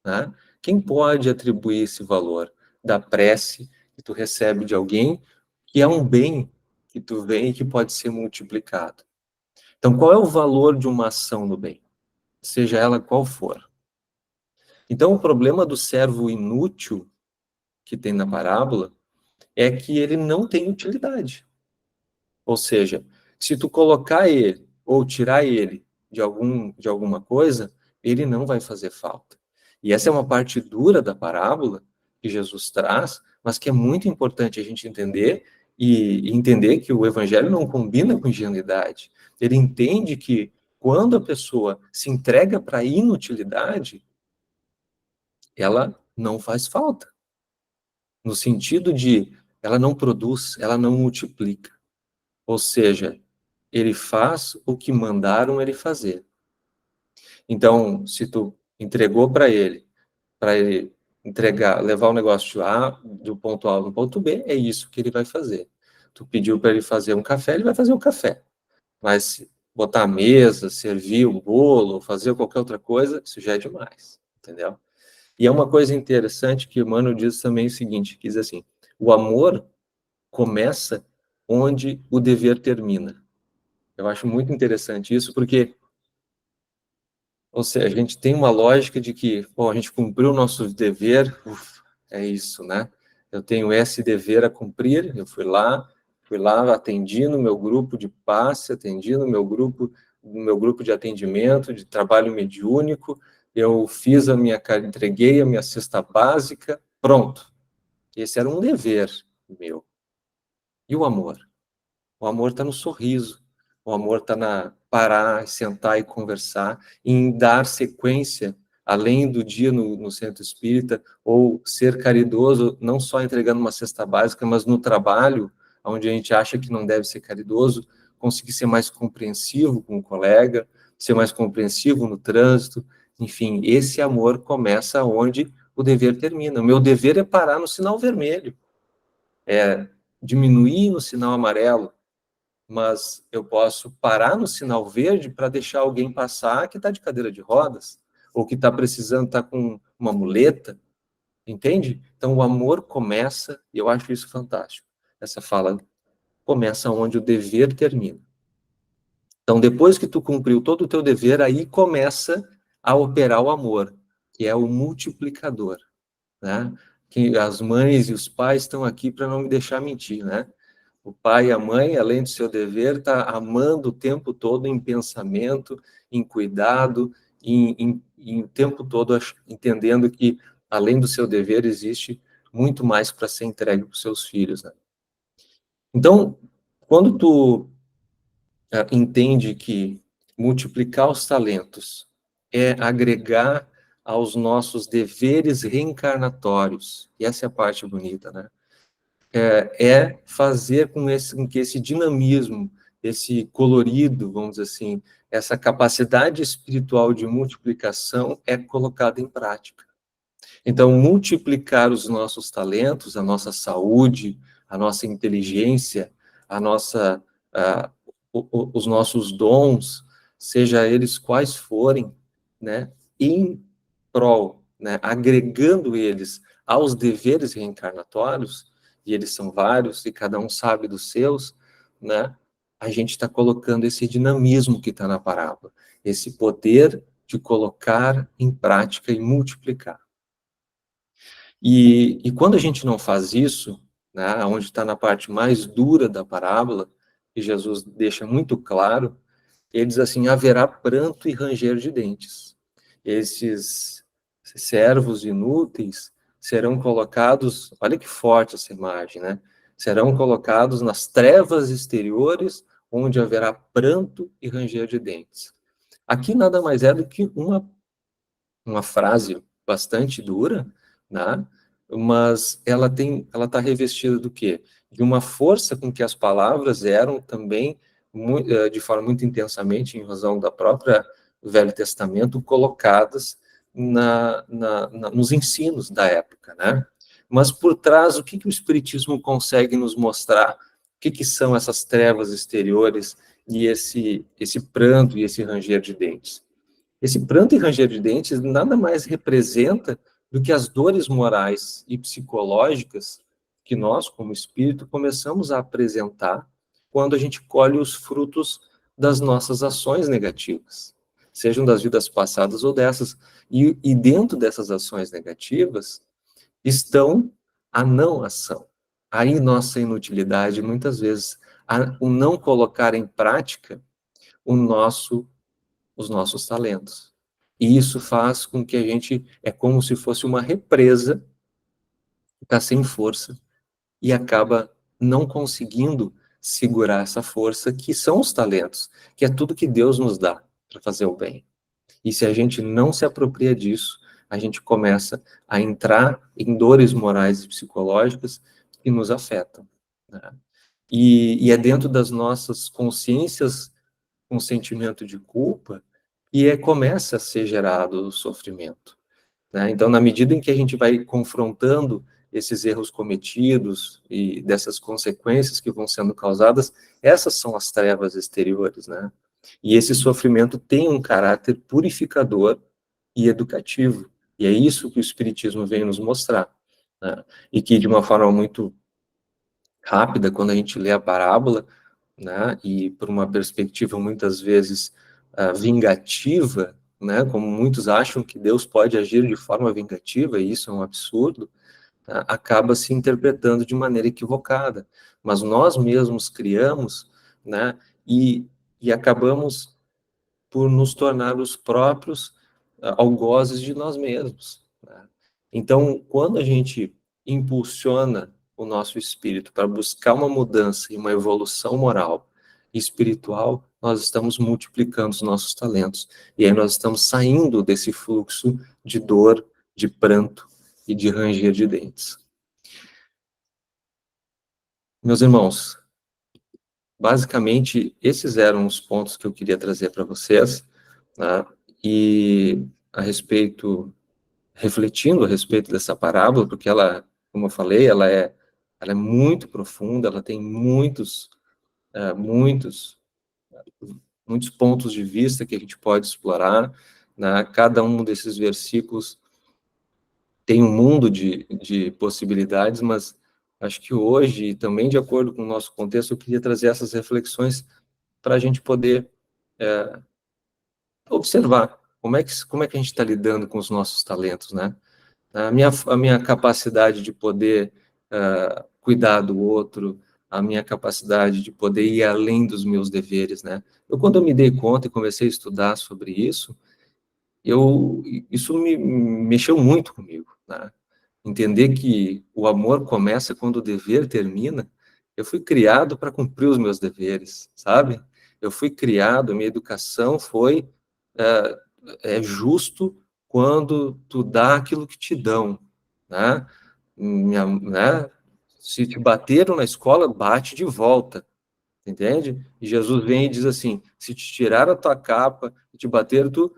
né? Quem pode atribuir esse valor da prece que tu recebe de alguém, que é um bem que tu vem e que pode ser multiplicado? Então, qual é o valor de uma ação do bem? Seja ela qual for. Então, o problema do servo inútil que tem na parábola é que ele não tem utilidade. Ou seja, se tu colocar ele ou tirar ele de alguma coisa, ele não vai fazer falta. E essa é uma parte dura da parábola que Jesus traz, mas que é muito importante a gente entender e entender que o evangelho não combina com ingenuidade. Ele entende que quando a pessoa se entrega para a inutilidade, ela não faz falta. No sentido de ela não produz, ela não multiplica. Ou seja, ele faz o que mandaram ele fazer. Então, se tu entregou para ele entregar, levar o negócio do ponto A ao ponto B, é isso que ele vai fazer. Tu pediu para ele fazer um café, ele vai fazer um café. Mas botar a mesa, servir o bolo, fazer qualquer outra coisa, isso já é demais, entendeu? E é uma coisa interessante que o Emmanuel diz também o seguinte, que diz assim, o amor começa onde o dever termina. Eu acho muito interessante isso, porque, ou seja, a gente tem uma lógica de que, bom, a gente cumpriu o nosso dever, é isso, né? Eu tenho esse dever a cumprir, eu fui lá, atendi no meu grupo de passe, atendi no meu grupo de atendimento, de trabalho mediúnico, eu entreguei a minha cesta básica, pronto. Esse era um dever meu. E o amor? O amor está no sorriso, o amor está na parar, sentar e conversar, em dar sequência, além do dia no centro espírita, ou ser caridoso, não só entregando uma cesta básica, mas no trabalho, onde a gente acha que não deve ser caridoso, conseguir ser mais compreensivo com o colega, ser mais compreensivo no trânsito, enfim, esse amor começa onde o dever termina. O meu dever é parar no sinal vermelho, é diminuir no sinal amarelo, mas eu posso parar no sinal verde para deixar alguém passar que está de cadeira de rodas, ou que está precisando, está com uma muleta, entende? Então o amor começa, e eu acho isso fantástico. Essa fala começa onde o dever termina. Então depois que tu cumpriu todo o teu dever, aí começa a operar o amor, que é o multiplicador, né? Que as mães e os pais estão aqui para não me deixar mentir, né? O pai e a mãe, além do seu dever, está amando o tempo todo em pensamento, em cuidado, o tempo todo entendendo que, além do seu dever, existe muito mais para ser entregue para os seus filhos, né? Então, quando tu entende que multiplicar os talentos é agregar aos nossos deveres reencarnatórios. E essa é a parte bonita, né? É fazer com que esse dinamismo, esse colorido, vamos dizer assim, essa capacidade espiritual de multiplicação é colocada em prática. Então, multiplicar os nossos talentos, a nossa saúde, a nossa inteligência, a nossa, os nossos dons, seja eles quais forem, né, em prol, né, agregando eles aos deveres reencarnatórios, e eles são vários, e cada um sabe dos seus, né, a gente está colocando esse dinamismo que está na parábola, esse poder de colocar em prática e multiplicar. E quando a gente não faz isso, né, onde está na parte mais dura da parábola, que Jesus deixa muito claro, ele diz assim: haverá pranto e ranger de dentes. Esses servos inúteis serão colocados, olha que forte essa imagem, né? Serão colocados nas trevas exteriores, onde haverá pranto e ranger de dentes. Aqui nada mais é do que uma frase bastante dura, né? Mas ela está revestida do quê? De uma força com que as palavras eram também, de forma muito intensamente, em razão da própria Velho Testamento, colocadas nos ensinos da época, né? Mas por trás, o que o Espiritismo consegue nos mostrar? O que são essas trevas exteriores e esse pranto e esse ranger de dentes? Esse pranto e ranger de dentes nada mais representa do que as dores morais e psicológicas que nós, como espírito, começamos a apresentar quando a gente colhe os frutos das nossas ações negativas, sejam das vidas passadas ou dessas. E dentro dessas ações negativas estão a não ação, a nossa inutilidade, muitas vezes, o não colocar em prática os nossos talentos. E isso faz com que a gente, é como se fosse uma represa que está sem força e acaba não conseguindo segurar essa força que são os talentos, que é tudo que Deus nos dá para fazer o bem. E se a gente não se apropria disso, a gente começa a entrar em dores morais e psicológicas que nos afetam, né? E é dentro das nossas consciências um sentimento de culpa e começa a ser gerado o sofrimento, né? Então, na medida em que a gente vai confrontando esses erros cometidos e dessas consequências que vão sendo causadas, essas são as trevas exteriores, né? E esse sofrimento tem um caráter purificador e educativo. E é isso que o Espiritismo vem nos mostrar, né? E que, de uma forma muito rápida, quando a gente lê a parábola, né, e por uma perspectiva muitas vezes vingativa, né, como muitos acham que Deus pode agir de forma vingativa, e isso é um absurdo, tá, acaba se interpretando de maneira equivocada. Mas nós mesmos criamos, né, e acabamos por nos tornar os próprios algozes de nós mesmos, né? Então, quando a gente impulsiona o nosso espírito para buscar uma mudança e uma evolução moral e espiritual, nós estamos multiplicando os nossos talentos. E aí nós estamos saindo desse fluxo de dor, de pranto e de ranger de dentes. Meus irmãos, basicamente, esses eram os pontos que eu queria trazer para vocês, né? E a respeito, refletindo a respeito dessa parábola, porque ela, como eu falei, ela é muito profunda, ela tem muitos pontos de vista que a gente pode explorar, né? Cada um desses versículos tem um mundo de possibilidades, mas acho que hoje, também de acordo com o nosso contexto, eu queria trazer essas reflexões para a gente poder observar como é que a gente está lidando com os nossos talentos, né? A minha capacidade de poder cuidar do outro, a minha capacidade de poder ir além dos meus deveres, né? Quando eu me dei conta e comecei a estudar sobre isso, isso me mexeu muito comigo, né? Entender que o amor começa quando o dever termina. Eu fui criado para cumprir os meus deveres, sabe? Eu fui criado, a minha educação foi justo quando tu dá aquilo que te dão, né? Né? Se te bateram na escola, bate de volta, entende? E Jesus vem e diz assim: se te tiraram a tua capa e te bateram, tu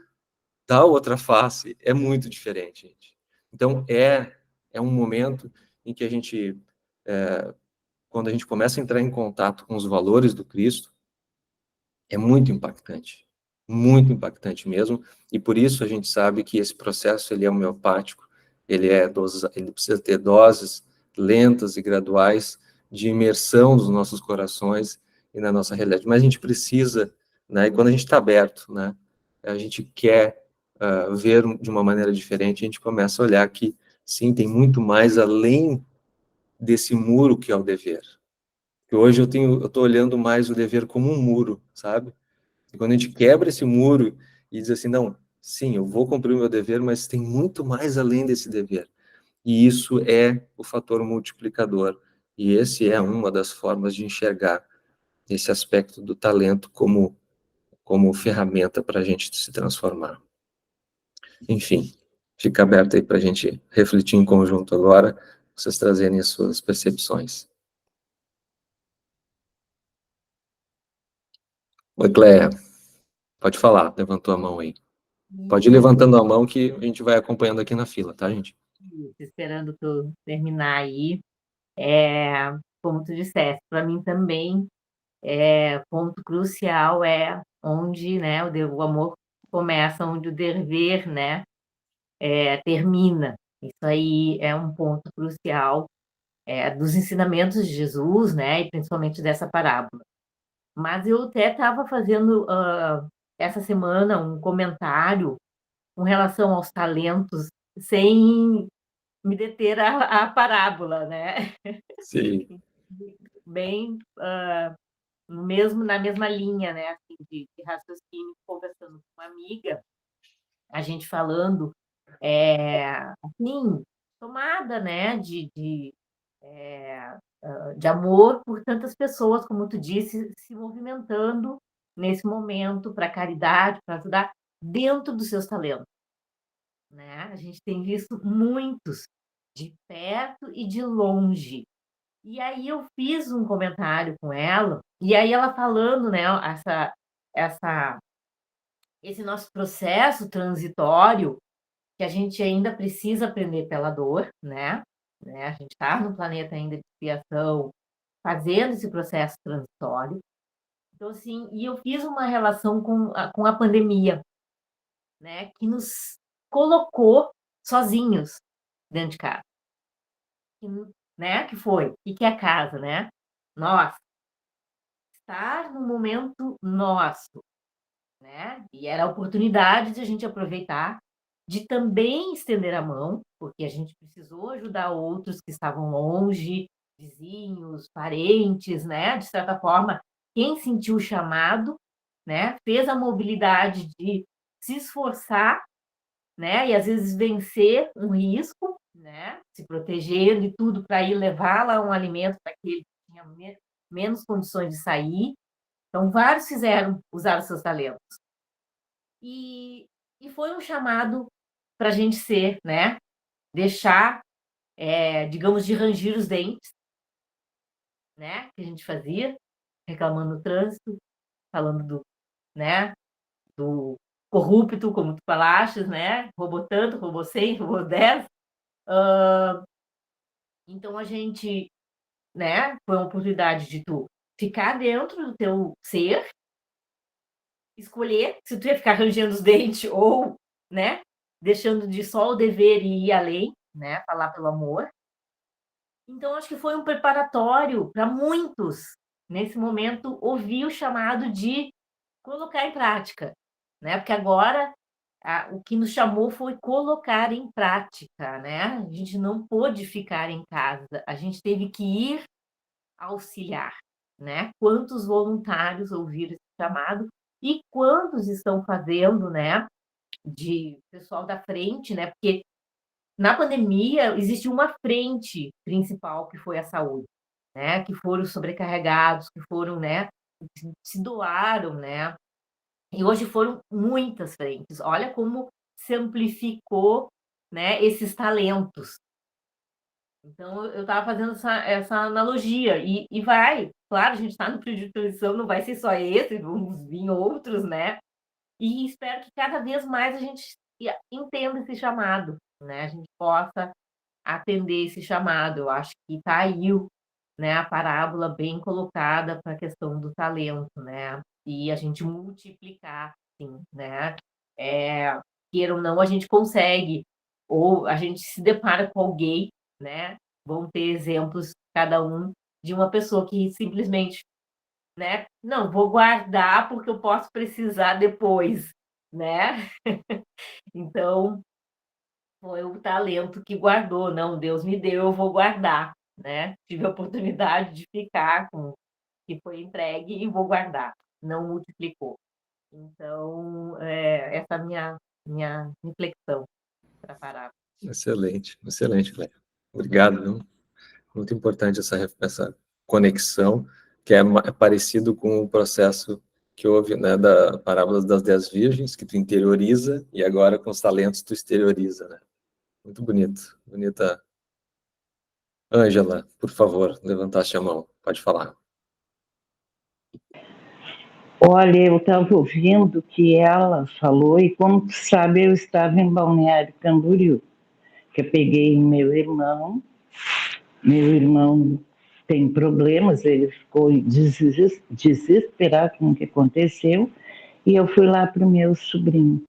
dá outra face. É muito diferente, gente. Então, é um momento em que a gente, quando a gente começa a entrar em contato com os valores do Cristo, é muito impactante mesmo, e por isso a gente sabe que esse processo ele é homeopático, ele precisa ter doses lentas e graduais de imersão dos nossos corações e na nossa realidade, mas a gente precisa, né, e quando a gente está aberto, né, a gente quer ver de uma maneira diferente, a gente começa a olhar que, sim, tem muito mais além desse muro que é o dever, que hoje eu estou olhando mais o dever como um muro, sabe? E quando a gente quebra esse muro e diz assim, não, sim, eu vou cumprir o meu dever, mas tem muito mais além desse dever. E isso é o fator multiplicador. E esse é uma das formas de enxergar esse aspecto do talento como ferramenta para a gente se transformar. Enfim, fica aberto aí para a gente refletir em conjunto agora, vocês trazerem as suas percepções. Oi, Cléia, pode falar, levantou a mão aí. Pode ir levantando a mão que a gente vai acompanhando aqui na fila, tá, gente? Esperando tu terminar aí. Como tu disseste, para mim também, ponto crucial é onde, né, o amor começa, onde o dever, né, termina. Isso aí é um ponto crucial, dos ensinamentos de Jesus, né, e principalmente dessa parábola. Mas eu até estava fazendo, essa semana um comentário com relação aos talentos, sem me deter à parábola, né? Sim. Bem, mesmo na mesma linha, né, assim, de raciocínio, conversando com uma amiga, a gente falando, assim, tomada, né, de amor por tantas pessoas, como tu disse, se movimentando nesse momento para caridade, para ajudar dentro dos seus talentos, né? A gente tem visto muitos de perto e de longe. E aí eu fiz um comentário com ela, e aí ela falando, né, essa esse nosso processo transitório, que a gente ainda precisa aprender pela dor, né? A gente está no planeta ainda de expiação, fazendo esse processo transitório. Então, assim, e eu fiz uma relação com a pandemia, né, que nos colocou sozinhos dentro de casa. Que, né, que foi? O que é a casa, né? Nós, estar no momento nosso, né? E era a oportunidade de a gente aproveitar, de também estender a mão, porque a gente precisou ajudar outros que estavam longe, vizinhos, parentes, né? De certa forma, quem sentiu o chamado, né? Fez a mobilidade de se esforçar, né? E às vezes vencer um risco, né? Se proteger de tudo para ir levar lá um alimento para aquele que tinha menos condições de sair. Então, vários fizeram usar os seus talentos. E, e foi um chamado para a gente ser, né? Deixar, digamos, de ranger os dentes, né? Que a gente fazia, reclamando do trânsito, falando né? Do corrupto, como tu falaste, né? Roubou tanto, roubou 100, roubou 10. Então a gente, né? Foi uma oportunidade de tu ficar dentro do teu ser, escolher se tu ia ficar rangendo os dentes ou, né? Deixando de só o dever e ir além, né? Falar pelo amor. Então, acho que foi um preparatório para muitos, nesse momento, ouvir o chamado de colocar em prática, né? Porque agora o que nos chamou foi colocar em prática, né? A gente não pôde ficar em casa, a gente teve que ir auxiliar, né? Quantos voluntários ouviram esse chamado e quantos estão fazendo, né? De pessoal da frente, né? Porque na pandemia existe uma frente principal que foi a saúde, né? Que foram sobrecarregados, que foram, né? Se doaram, né? E hoje foram muitas frentes. Olha como se amplificou, né, esses talentos. Então, eu estava fazendo essa analogia, e vai, claro, a gente está no período de transição, não vai ser só esse, vão vir outros, né? E espero que cada vez mais a gente entenda esse chamado, né? A gente possa atender esse chamado. Eu acho que está aí né, a parábola bem colocada para a questão do talento, né? E a gente multiplicar, sim, né? Queira ou não, a gente consegue, ou a gente se depara com alguém, né? Vão ter exemplos, cada um, de uma pessoa que simplesmente, né? Não, vou guardar porque eu posso precisar depois, né? Então, foi o talento que guardou. Não, Deus me deu, eu vou guardar, né? Tive a oportunidade de ficar com o que foi entregue e vou guardar. Não multiplicou. Então, essa é a minha reflexão para parar. Excelente, excelente, Cléia. Obrigado, viu? Muito importante essa conexão, que é parecido com o processo que houve, né, da parábola das 10 virgens, que tu interioriza, e agora com os talentos tu exterioriza, né? Muito bonito, bonita. Ângela, por favor, levantaste a mão, pode falar. Olha, eu estava ouvindo o que ela falou, e como tu sabe, eu estava em Balneário Camboriú, que eu peguei meu irmão tem problemas, ele ficou desesperado com o que aconteceu, e eu fui lá para o meu sobrinho.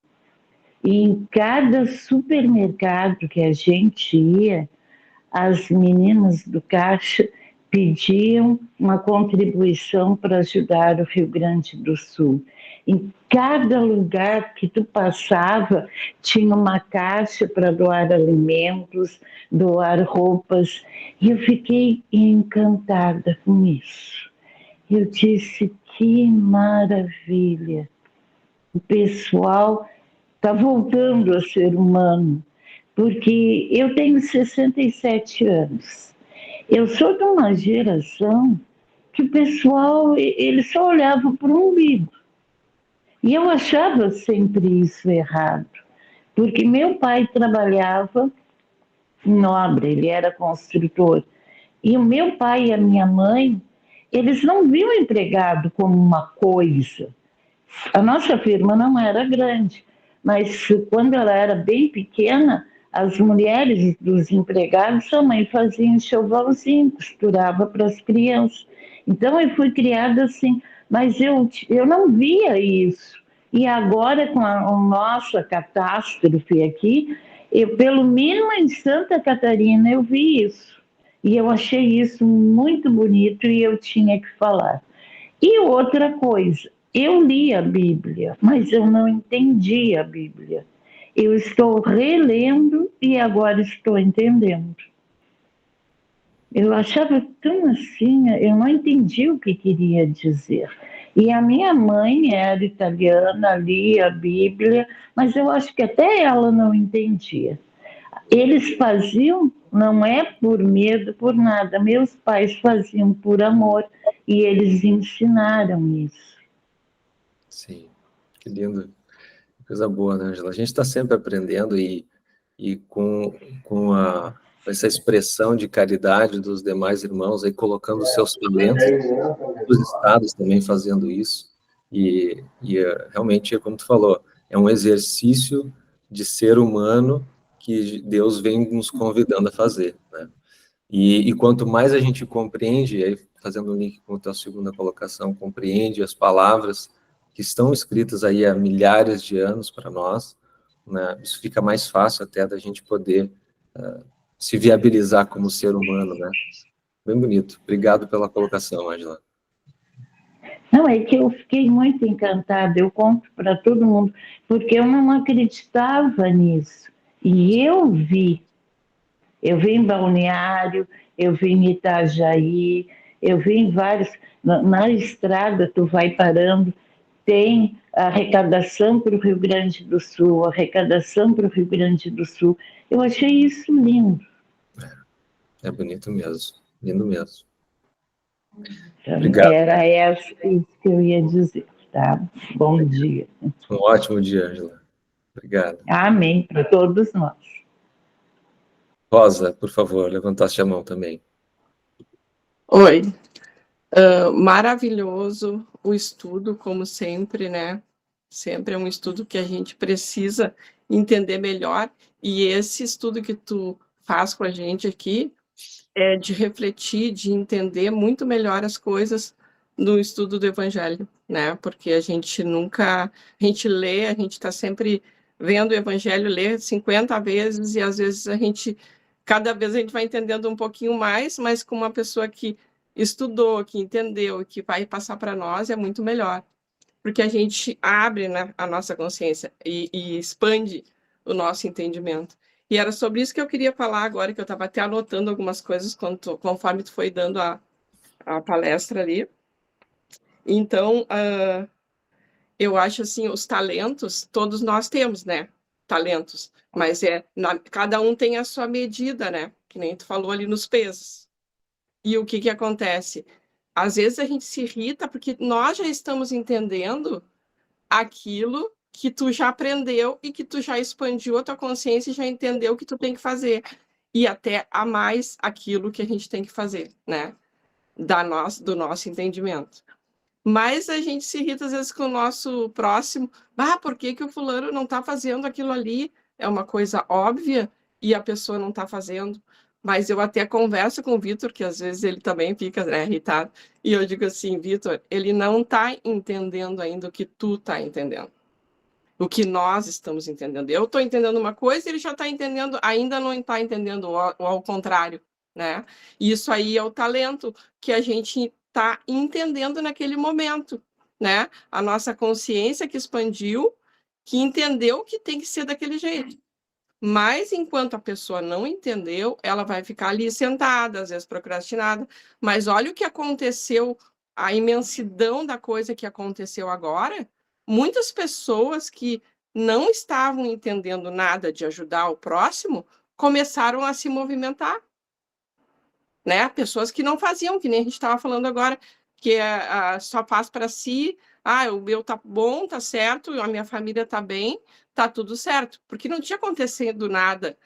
E em cada supermercado que a gente ia, as meninas do caixa pediam uma contribuição para ajudar o Rio Grande do Sul. Em cada lugar que tu passava, tinha uma caixa para doar alimentos, doar roupas, e eu fiquei encantada com isso. Eu disse, que maravilha! O pessoal está voltando a ser humano, porque eu tenho 67 anos. Eu sou de uma geração que o pessoal ele só olhava para o umbigo. E eu achava sempre isso errado, porque meu pai trabalhava em obra, ele era construtor. E o meu pai e a minha mãe, eles não viam o empregado como uma coisa. A nossa firma não era grande, mas quando ela era bem pequena, as mulheres dos empregados, a mãe fazia enxovalzinho, costurava para as crianças. Então eu fui criada assim, mas eu não via isso. E agora, com a nossa catástrofe aqui, pelo mínimo em Santa Catarina eu vi isso. E eu achei isso muito bonito e eu tinha que falar. E outra coisa, eu li a Bíblia, mas eu não entendi a Bíblia. Eu estou relendo e agora estou entendendo. Eu achava tão assim, eu não entendi o que queria dizer. E a minha mãe era italiana, lia a Bíblia, mas eu acho que até ela não entendia. Eles faziam, não é por medo, por nada. Meus pais faziam por amor e eles ensinaram isso. Sim, que lindo. Coisa boa, né, Angela? A gente está sempre aprendendo e com essa expressão de caridade dos demais irmãos, aí colocando os seus talentos, os estados também fazendo isso, realmente, como tu falou, é um exercício de ser humano que Deus vem nos convidando a fazer, né? E quanto mais a gente compreende, aí fazendo um link com a tua segunda colocação, compreende as palavras que estão escritas aí há milhares de anos para nós, né? Isso fica mais fácil até da gente poder se viabilizar como ser humano, né? Bem bonito. Obrigado pela colocação, Angela. Não, é que eu fiquei muito encantada, eu conto para todo mundo, porque eu não acreditava nisso. E eu vi em Balneário, eu vi em Itajaí, eu vi em vários, na estrada tu vai parando, tem arrecadação para o Rio Grande do Sul, arrecadação para o Rio Grande do Sul. Eu achei isso lindo. É bonito mesmo, lindo mesmo. Então, Obrigado. era isso que eu ia dizer, tá? Bom dia. Um ótimo dia, Angela. Obrigado. Amém para todos nós. Rosa, por favor, levantaste a mão também. Oi. Maravilhoso o estudo, como sempre, né? Sempre é um estudo que a gente precisa entender melhor. E esse estudo que tu faz com a gente aqui é de refletir, de entender muito melhor as coisas no estudo do Evangelho, né? Porque a gente lê, a gente está sempre vendo o Evangelho, lê 50 vezes e às vezes cada vez a gente vai entendendo um pouquinho mais, mas com uma pessoa que estudou, que entendeu, que vai passar para nós é muito melhor, porque a gente abre, né, a nossa consciência e expande o nosso entendimento. E era sobre isso que eu queria falar agora, que eu estava até anotando algumas coisas conforme tu foi dando a palestra ali. Então, eu acho assim, os talentos, todos nós temos, né? Talentos, mas cada um tem a sua medida, né? Que nem tu falou ali nos pesos. E o que acontece? Às vezes a gente se irrita porque nós já estamos entendendo aquilo que tu já aprendeu e que tu já expandiu a tua consciência e já entendeu o que tu tem que fazer. E até a mais aquilo que a gente tem que fazer, né? Do nosso entendimento. Mas a gente se irrita às vezes com o nosso próximo. Por que o fulano não está fazendo aquilo ali? É uma coisa óbvia e a pessoa não está fazendo. Mas eu até converso com o Vitor, que às vezes ele também fica, né, irritado. E eu digo assim, Vitor, ele não está entendendo ainda o que tu está entendendo. O que nós estamos entendendo. Eu estou entendendo uma coisa e ele já está entendendo, ainda não está entendendo, ou ao contrário, né? Isso aí é o talento que a gente está entendendo naquele momento, né? A nossa consciência que expandiu, que entendeu que tem que ser daquele jeito. Mas enquanto a pessoa não entendeu, ela vai ficar ali sentada, às vezes procrastinada. Mas olha o que aconteceu, a imensidão da coisa que aconteceu agora. Muitas pessoas que não estavam entendendo nada de ajudar o próximo começaram a se movimentar, né? Pessoas que não faziam, que nem a gente estava falando agora, que só faz para si, o meu tá bom, tá certo, a minha família tá bem, tá tudo certo, porque não tinha acontecido nada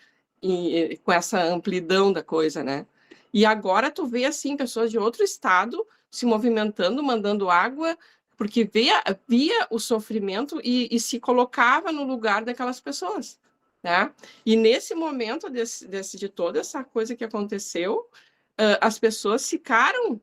com essa amplidão da coisa, né? E agora tu vê, assim, pessoas de outro estado se movimentando, mandando água, porque via o sofrimento e se colocava no lugar daquelas pessoas, né? E nesse momento de toda essa coisa que aconteceu, as pessoas ficaram,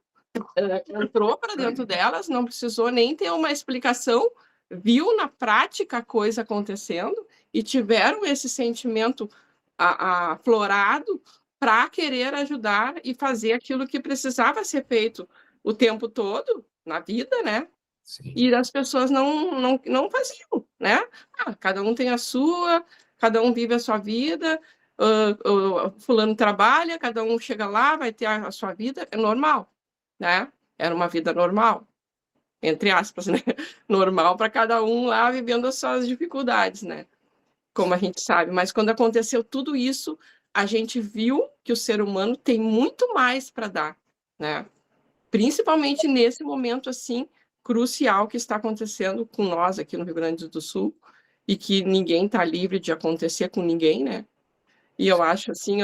entrou para dentro delas, não precisou nem ter uma explicação, viu na prática a coisa acontecendo e tiveram esse sentimento aflorado para querer ajudar e fazer aquilo que precisava ser feito o tempo todo na vida, né? Sim. E as pessoas não faziam, né? Cada um tem a sua, cada um vive a sua vida, fulano trabalha, cada um chega lá, vai ter a sua vida, é normal, né? Era uma vida normal, entre aspas, né? Normal para cada um lá vivendo as suas dificuldades, né? Como a gente sabe. Mas quando aconteceu tudo isso, a gente viu que o ser humano tem muito mais para dar, né? Principalmente nesse momento, assim, crucial que está acontecendo com nós aqui no Rio Grande do Sul e que ninguém está livre de acontecer com ninguém, né? E eu acho, assim,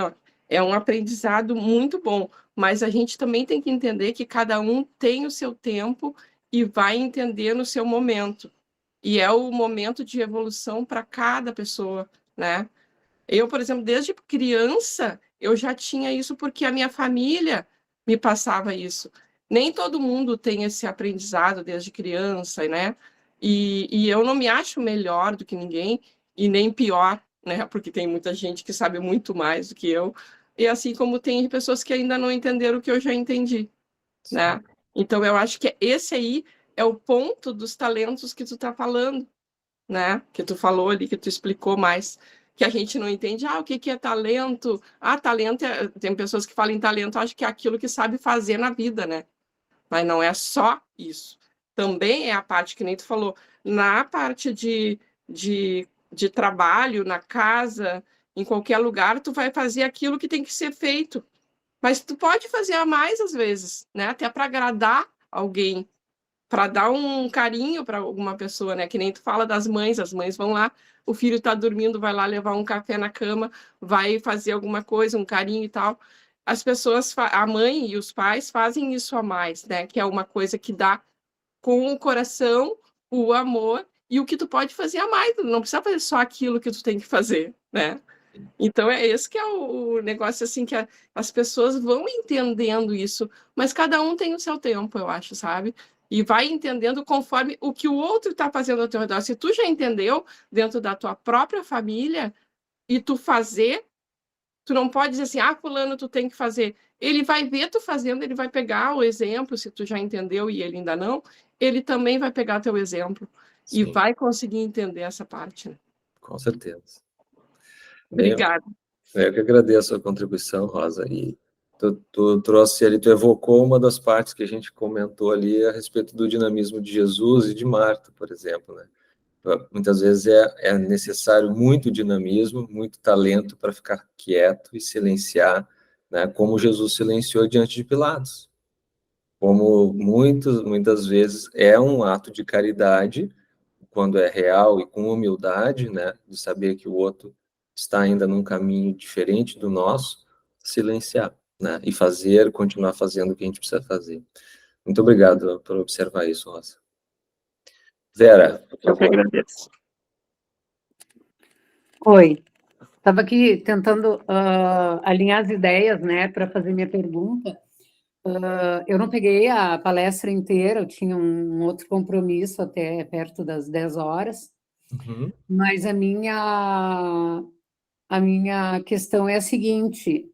é um aprendizado muito bom, mas a gente também tem que entender que cada um tem o seu tempo e vai entender no seu momento. E é o momento de evolução para cada pessoa, né? Eu, por exemplo, desde criança, eu já tinha isso porque a minha família me passava isso. Nem todo mundo tem esse aprendizado desde criança, né? E eu não me acho melhor do que ninguém e nem pior, né? Porque tem muita gente que sabe muito mais do que eu. E assim como tem pessoas que ainda não entenderam o que eu já entendi, né? Então, eu acho que esse aí é o ponto dos talentos que tu está falando, né? Que tu falou ali, que tu explicou mais, que a gente não entende, o que é talento? Talento tem pessoas que falam em talento, acho que é aquilo que sabe fazer na vida, né? Mas não é só isso. Também é a parte que nem tu falou, na parte de trabalho, na casa, em qualquer lugar, tu vai fazer aquilo que tem que ser feito. Mas tu pode fazer a mais às vezes, né? Até para agradar alguém. para dar um carinho para alguma pessoa, né? Que nem tu fala das mães, as mães vão lá, o filho está dormindo, vai lá levar um café na cama, vai fazer alguma coisa, um carinho e tal. As pessoas, a mãe e os pais fazem isso a mais, né? Que é uma coisa que dá com o coração, o amor e o que tu pode fazer a mais. Não precisa fazer só aquilo que tu tem que fazer, né? Então é esse que é o negócio, assim, que as pessoas vão entendendo isso, mas cada um tem o seu tempo, eu acho, sabe? E vai entendendo conforme o que o outro está fazendo ao teu redor. Se tu já entendeu dentro da tua própria família e tu fazer, tu não pode dizer assim, fulano, tu tem que fazer. Ele vai ver tu fazendo, ele vai pegar o exemplo, se tu já entendeu e ele ainda não, ele também vai pegar teu exemplo e Sim, vai conseguir entender essa parte, né? com certeza. Bem, Obrigada. eu que agradeço a contribuição, Rosa, e tu trouxe ali, tu evocou uma das partes que a gente comentou ali a respeito do dinamismo de Jesus e de Marta, por exemplo, né? Muitas vezes é necessário muito dinamismo, muito talento para ficar quieto e silenciar, né? Como Jesus silenciou diante de Pilatos. Como muitas vezes é um ato de caridade, quando é real e com humildade, né? De saber que o outro está ainda num caminho diferente do nosso, silenciar, né? E continuar fazendo o que a gente precisa fazer. Muito obrigado por observar isso, Rosa. Vera, por Eu que favor. agradeço. Oi, estava aqui tentando alinhar as ideias, né, para fazer minha pergunta. Eu não peguei a palestra inteira, eu tinha um outro compromisso até perto das 10 horas, Uhum. mas a minha questão é a seguinte,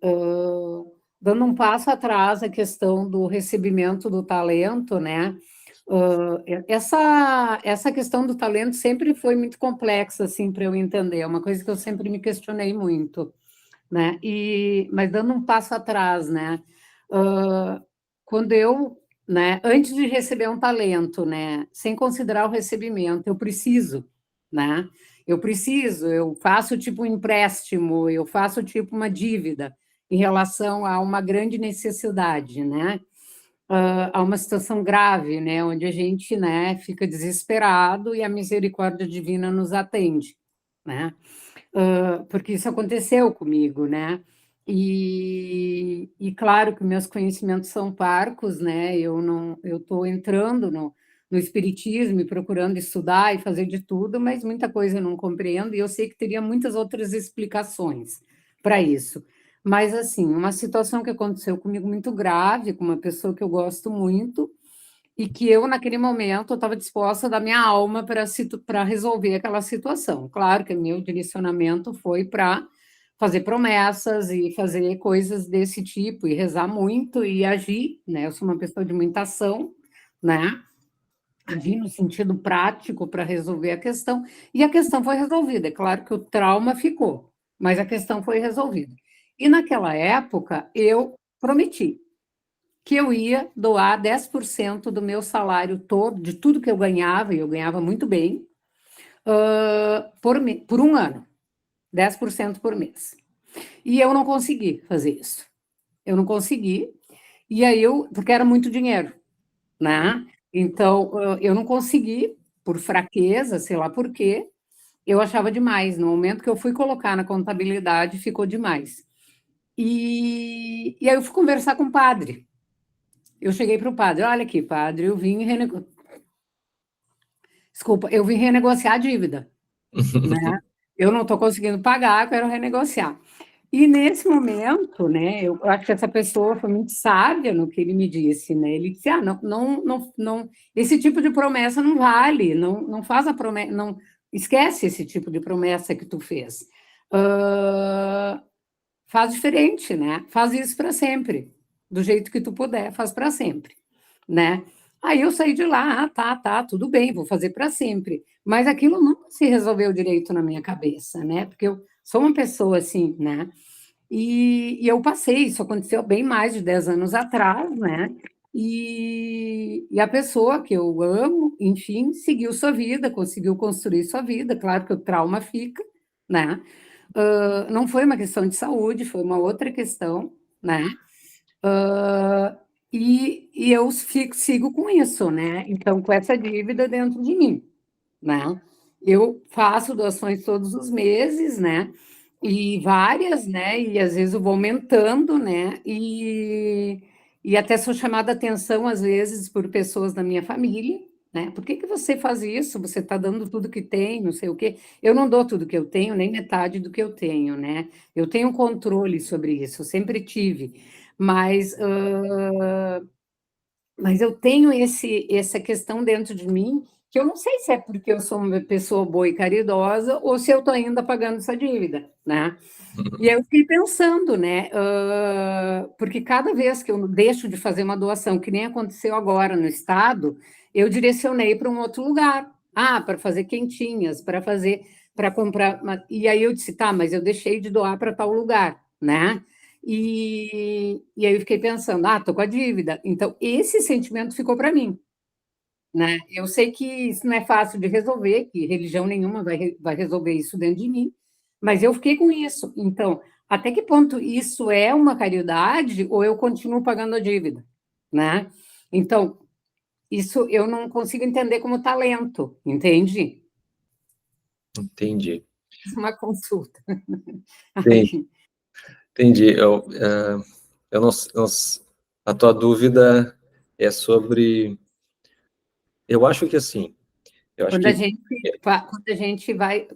dando um passo atrás, a questão do recebimento do talento, né? Essa questão do talento sempre foi muito complexa, assim, para eu entender, é uma coisa que eu sempre me questionei muito, né? Mas dando um passo atrás, né? Quando eu, né, antes de receber um talento, né, sem considerar o recebimento, eu preciso, né? Eu faço tipo um empréstimo, eu faço tipo uma dívida em relação a uma grande necessidade, né? A uma situação grave, né, onde a gente, né, fica desesperado e a misericórdia divina nos atende, né? Porque isso aconteceu comigo, né? E claro que meus conhecimentos são parcos, né? Eu estou entrando no espiritismo e procurando estudar e fazer de tudo, mas muita coisa eu não compreendo e eu sei que teria muitas outras explicações para isso. Mas assim, uma situação que aconteceu comigo muito grave, com uma pessoa que eu gosto muito, e que eu, naquele momento, estava disposta a dar minha alma para resolver aquela situação. Claro que o meu direcionamento foi para fazer promessas e fazer coisas desse tipo, e rezar muito e agir, né? Eu sou uma pessoa de muita ação, né? Agir no sentido prático para resolver a questão, e a questão foi resolvida. É claro que o trauma ficou, mas a questão foi resolvida. E naquela época, eu prometi que eu ia doar 10% do meu salário todo, de tudo que eu ganhava, e eu ganhava muito bem, por um ano, 10% por mês. E eu não consegui fazer isso. Eu não consegui, e aí porque era muito dinheiro, né? Então, eu não consegui, por fraqueza, sei lá por quê, eu achava demais. No momento que eu fui colocar na contabilidade, ficou demais. E aí eu fui conversar com o padre. Eu cheguei para o padre, olha aqui, padre, eu vim renegociar a dívida, né? Eu não estou conseguindo pagar, eu quero renegociar. E nesse momento, né, eu acho que essa pessoa foi muito sábia no que ele me disse, né? Ele disse: não, esse tipo de promessa não vale, não faz a promessa, não esquece esse tipo de promessa que tu fez. Faz diferente, né? Faz isso para sempre, do jeito que tu puder, faz para sempre, né? Aí eu saí de lá, tá, tudo bem, vou fazer para sempre. Mas aquilo não se resolveu direito na minha cabeça, né? Porque eu sou uma pessoa assim, né? E eu passei, isso aconteceu bem mais de 10 anos atrás, né? E a pessoa que eu amo, enfim, seguiu sua vida, conseguiu construir sua vida. Claro que o trauma fica, né? Não foi uma questão de saúde, foi uma outra questão, né? e eu sigo com isso, né? Então, com essa dívida dentro de mim, né? Eu faço doações todos os meses, né? E várias, né? E às vezes eu vou aumentando, né? E até sou chamada a atenção, às vezes, por pessoas da minha família, né? Por que que você faz isso? Você está dando tudo que tem, não sei o quê. Eu não dou tudo que eu tenho, nem metade do que eu tenho, né? Eu tenho um controle sobre isso, eu sempre tive. Mas, mas eu tenho essa questão dentro de mim, que eu não sei se é porque eu sou uma pessoa boa e caridosa, ou se eu estou ainda pagando essa dívida, né? E aí eu fiquei pensando, né? Porque cada vez que eu deixo de fazer uma doação, que nem aconteceu agora no estado, eu direcionei para um outro lugar. Ah, para fazer quentinhas, para comprar. E aí eu disse, tá, mas eu deixei de doar para tal lugar, né? E aí eu fiquei pensando, ah, tô com a dívida. Então, esse sentimento ficou para mim, né? Eu sei que isso não é fácil de resolver, que religião nenhuma vai resolver isso dentro de mim, mas eu fiquei com isso. Então, até que ponto isso é uma caridade ou eu continuo pagando a dívida, né? Então, isso eu não consigo entender como talento, entende? Entendi. Uma consulta. Entendi. Aí, Entendi. Eu não, a tua dúvida é sobre. Eu acho que assim, eu acho quando a que gente, quando a gente vai,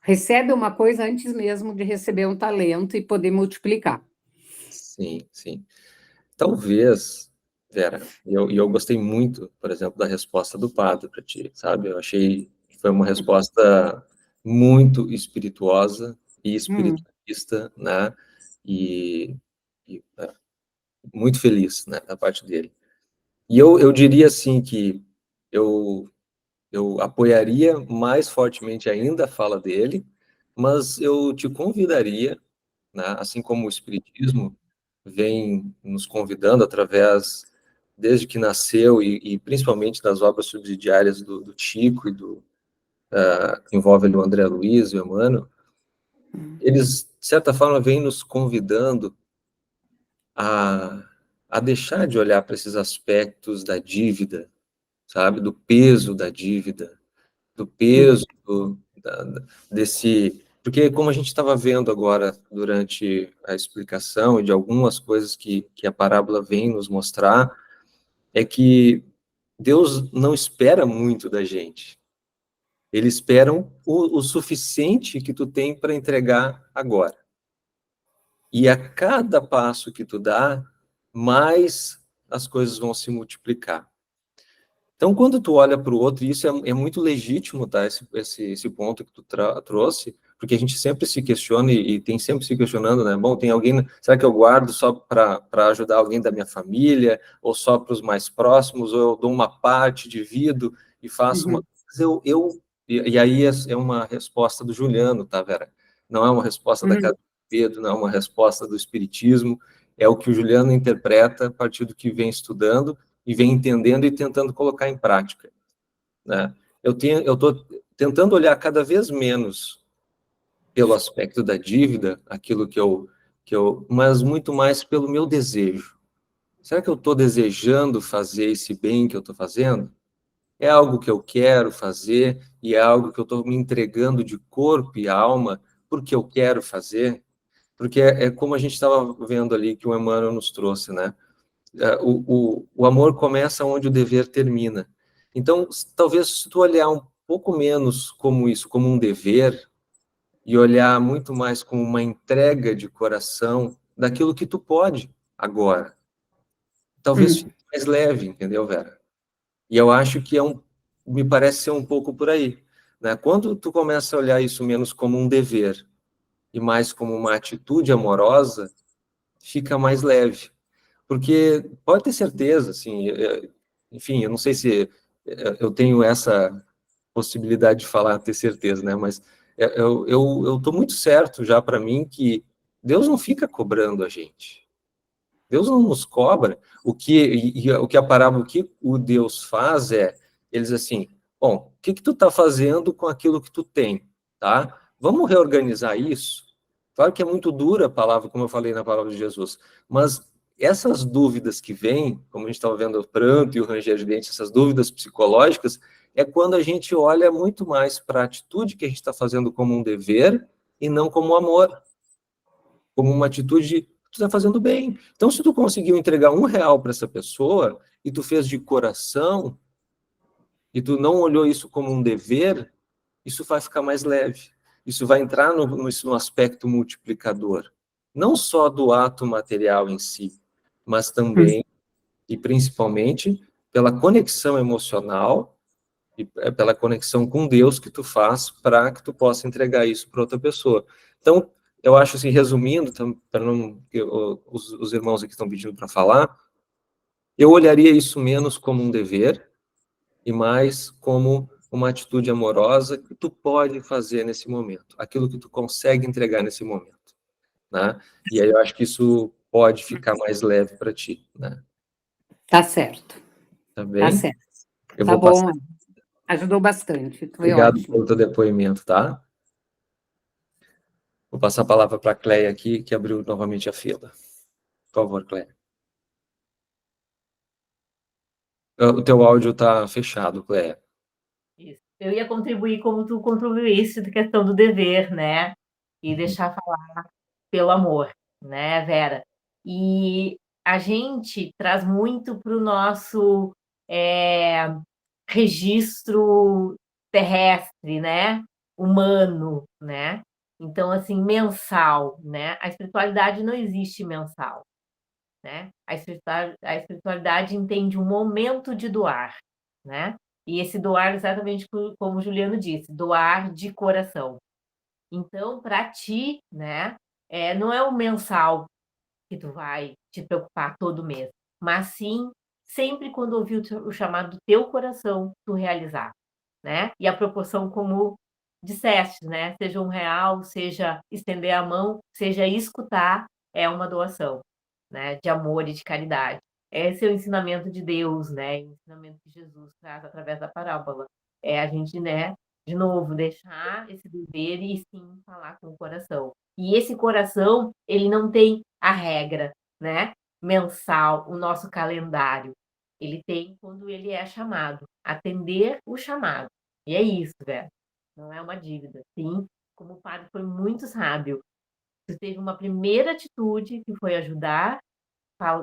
recebe uma coisa antes mesmo de receber um talento e poder multiplicar. sim, sim. Talvez, Vera, e eu gostei muito, por exemplo, da resposta do padre para ti, sabe? Eu achei que foi uma resposta muito espirituosa e Hum, espiritualista, né? E, e muito feliz, né, da parte dele. E eu diria assim que eu eu apoiaria mais fortemente ainda a fala dele, mas eu te convidaria, né, assim como o Espiritismo vem nos convidando através, desde que nasceu, e principalmente das obras subsidiárias do Chico e que envolve ali o André Luiz e o Emmanuel, eles, de certa forma, vêm nos convidando a, a deixar de olhar para esses aspectos da dívida, sabe, do peso da dívida, do hum, peso desse. Porque, como a gente estava vendo agora durante a explicação e de algumas coisas que a parábola vem nos mostrar, é que Deus não espera muito da gente. Ele espera o suficiente que tu tem para entregar agora. E a cada passo que tu dá, mais as coisas vão se multiplicar. Então, quando tu olha para o outro, e isso é muito legítimo, tá? Esse ponto que tu trouxe, porque a gente sempre se questiona e tem sempre se questionando, né? Bom, tem alguém, será que eu guardo só para ajudar alguém da minha família, ou só para os mais próximos, ou eu dou uma parte, divido e faço uma. uhum, Mas e aí é uma resposta do Juliano, tá, Vera? Não é uma resposta da uhum, Casa de Pedro, não é uma resposta do Espiritismo, é o que o Juliano interpreta a partir do que vem estudando e vem entendendo e tentando colocar em prática, né? Eu estou tentando olhar cada vez menos pelo aspecto da dívida, aquilo mas muito mais pelo meu desejo. Será que eu estou desejando fazer esse bem que eu estou fazendo? É algo que eu quero fazer e é algo que eu estou me entregando de corpo e alma porque eu quero fazer? Porque é como a gente estava vendo ali que o Emmanuel nos trouxe, né? O amor começa onde o dever termina. Então, talvez se tu olhar um pouco menos como isso, como um dever, e olhar muito mais como uma entrega de coração daquilo que tu pode agora, talvez uhum. fique mais leve, entendeu, Vera? E eu acho que me parece ser um pouco por aí, né? Quando tu começa a olhar isso menos como um dever e mais como uma atitude amorosa, fica mais leve. Porque pode ter certeza, assim, enfim, eu não sei se eu tenho essa possibilidade de falar, ter certeza, né? Mas eu tô muito certo já para mim que Deus não fica cobrando a gente. Deus não nos cobra. O que a parábola, o que o Deus faz eles assim, bom, o que tu tá fazendo com aquilo que tu tem, tá? Vamos reorganizar isso? Claro que é muito dura a palavra, como eu falei na palavra de Jesus, mas essas dúvidas que vêm, como a gente estava vendo o pranto e o ranger de dentes, essas dúvidas psicológicas, é quando a gente olha muito mais para a atitude que a gente está fazendo como um dever e não como um amor, como uma atitude de tu está fazendo bem. Então, se tu conseguiu entregar R$1 para essa pessoa e tu fez de coração e tu não olhou isso como um dever, isso vai ficar mais leve. Isso vai entrar no aspecto multiplicador, não só do ato material em si, mas também e principalmente pela conexão emocional e pela conexão com Deus que tu faz para que tu possa entregar isso para outra pessoa. Então, eu acho assim, resumindo, para não os irmãos aqui estão pedindo para falar, eu olharia isso menos como um dever e mais como uma atitude amorosa que tu pode fazer nesse momento, aquilo que tu consegue entregar nesse momento, né? E aí eu acho que isso pode ficar mais leve para ti, né? Tá certo. Tá Tá bem? certo. Eu Tá vou bom. passar. Ajudou bastante. Foi Obrigado ótimo. pelo teu depoimento, tá? Vou passar a palavra para a Cleia aqui, que abriu novamente a fila. Por favor, Cleia. O teu áudio está fechado, Cleia. Isso. Eu ia contribuir como tu contribuísse da questão do dever, né? E deixar falar pelo amor, né, Vera? E a gente traz muito para o nosso registro terrestre, né? Humano, né? Então, assim, mensal, né? A espiritualidade não existe mensal, né? A espiritualidade entende um momento de doar, né? E esse doar, exatamente como o Juliano disse, doar de coração. Então, para ti, né, não é o mensal que tu vai te preocupar todo mês, mas sim sempre quando ouvir o chamado do teu coração, tu realizar, né? E a proporção como disseste, né? Seja R$1, seja estender a mão, seja escutar, é uma doação, né? De amor e de caridade. Esse é o ensinamento de Deus, né? O ensinamento que Jesus traz através da parábola. É a gente, né? De novo, deixar esse dever e sim falar com o coração. E esse coração, ele não tem a regra, né? Mensal, o nosso calendário. Ele tem quando ele é chamado, atender o chamado. E é isso, velho. Não é uma dívida. Sim, como o padre foi muito sábio. Você teve uma primeira atitude que foi ajudar,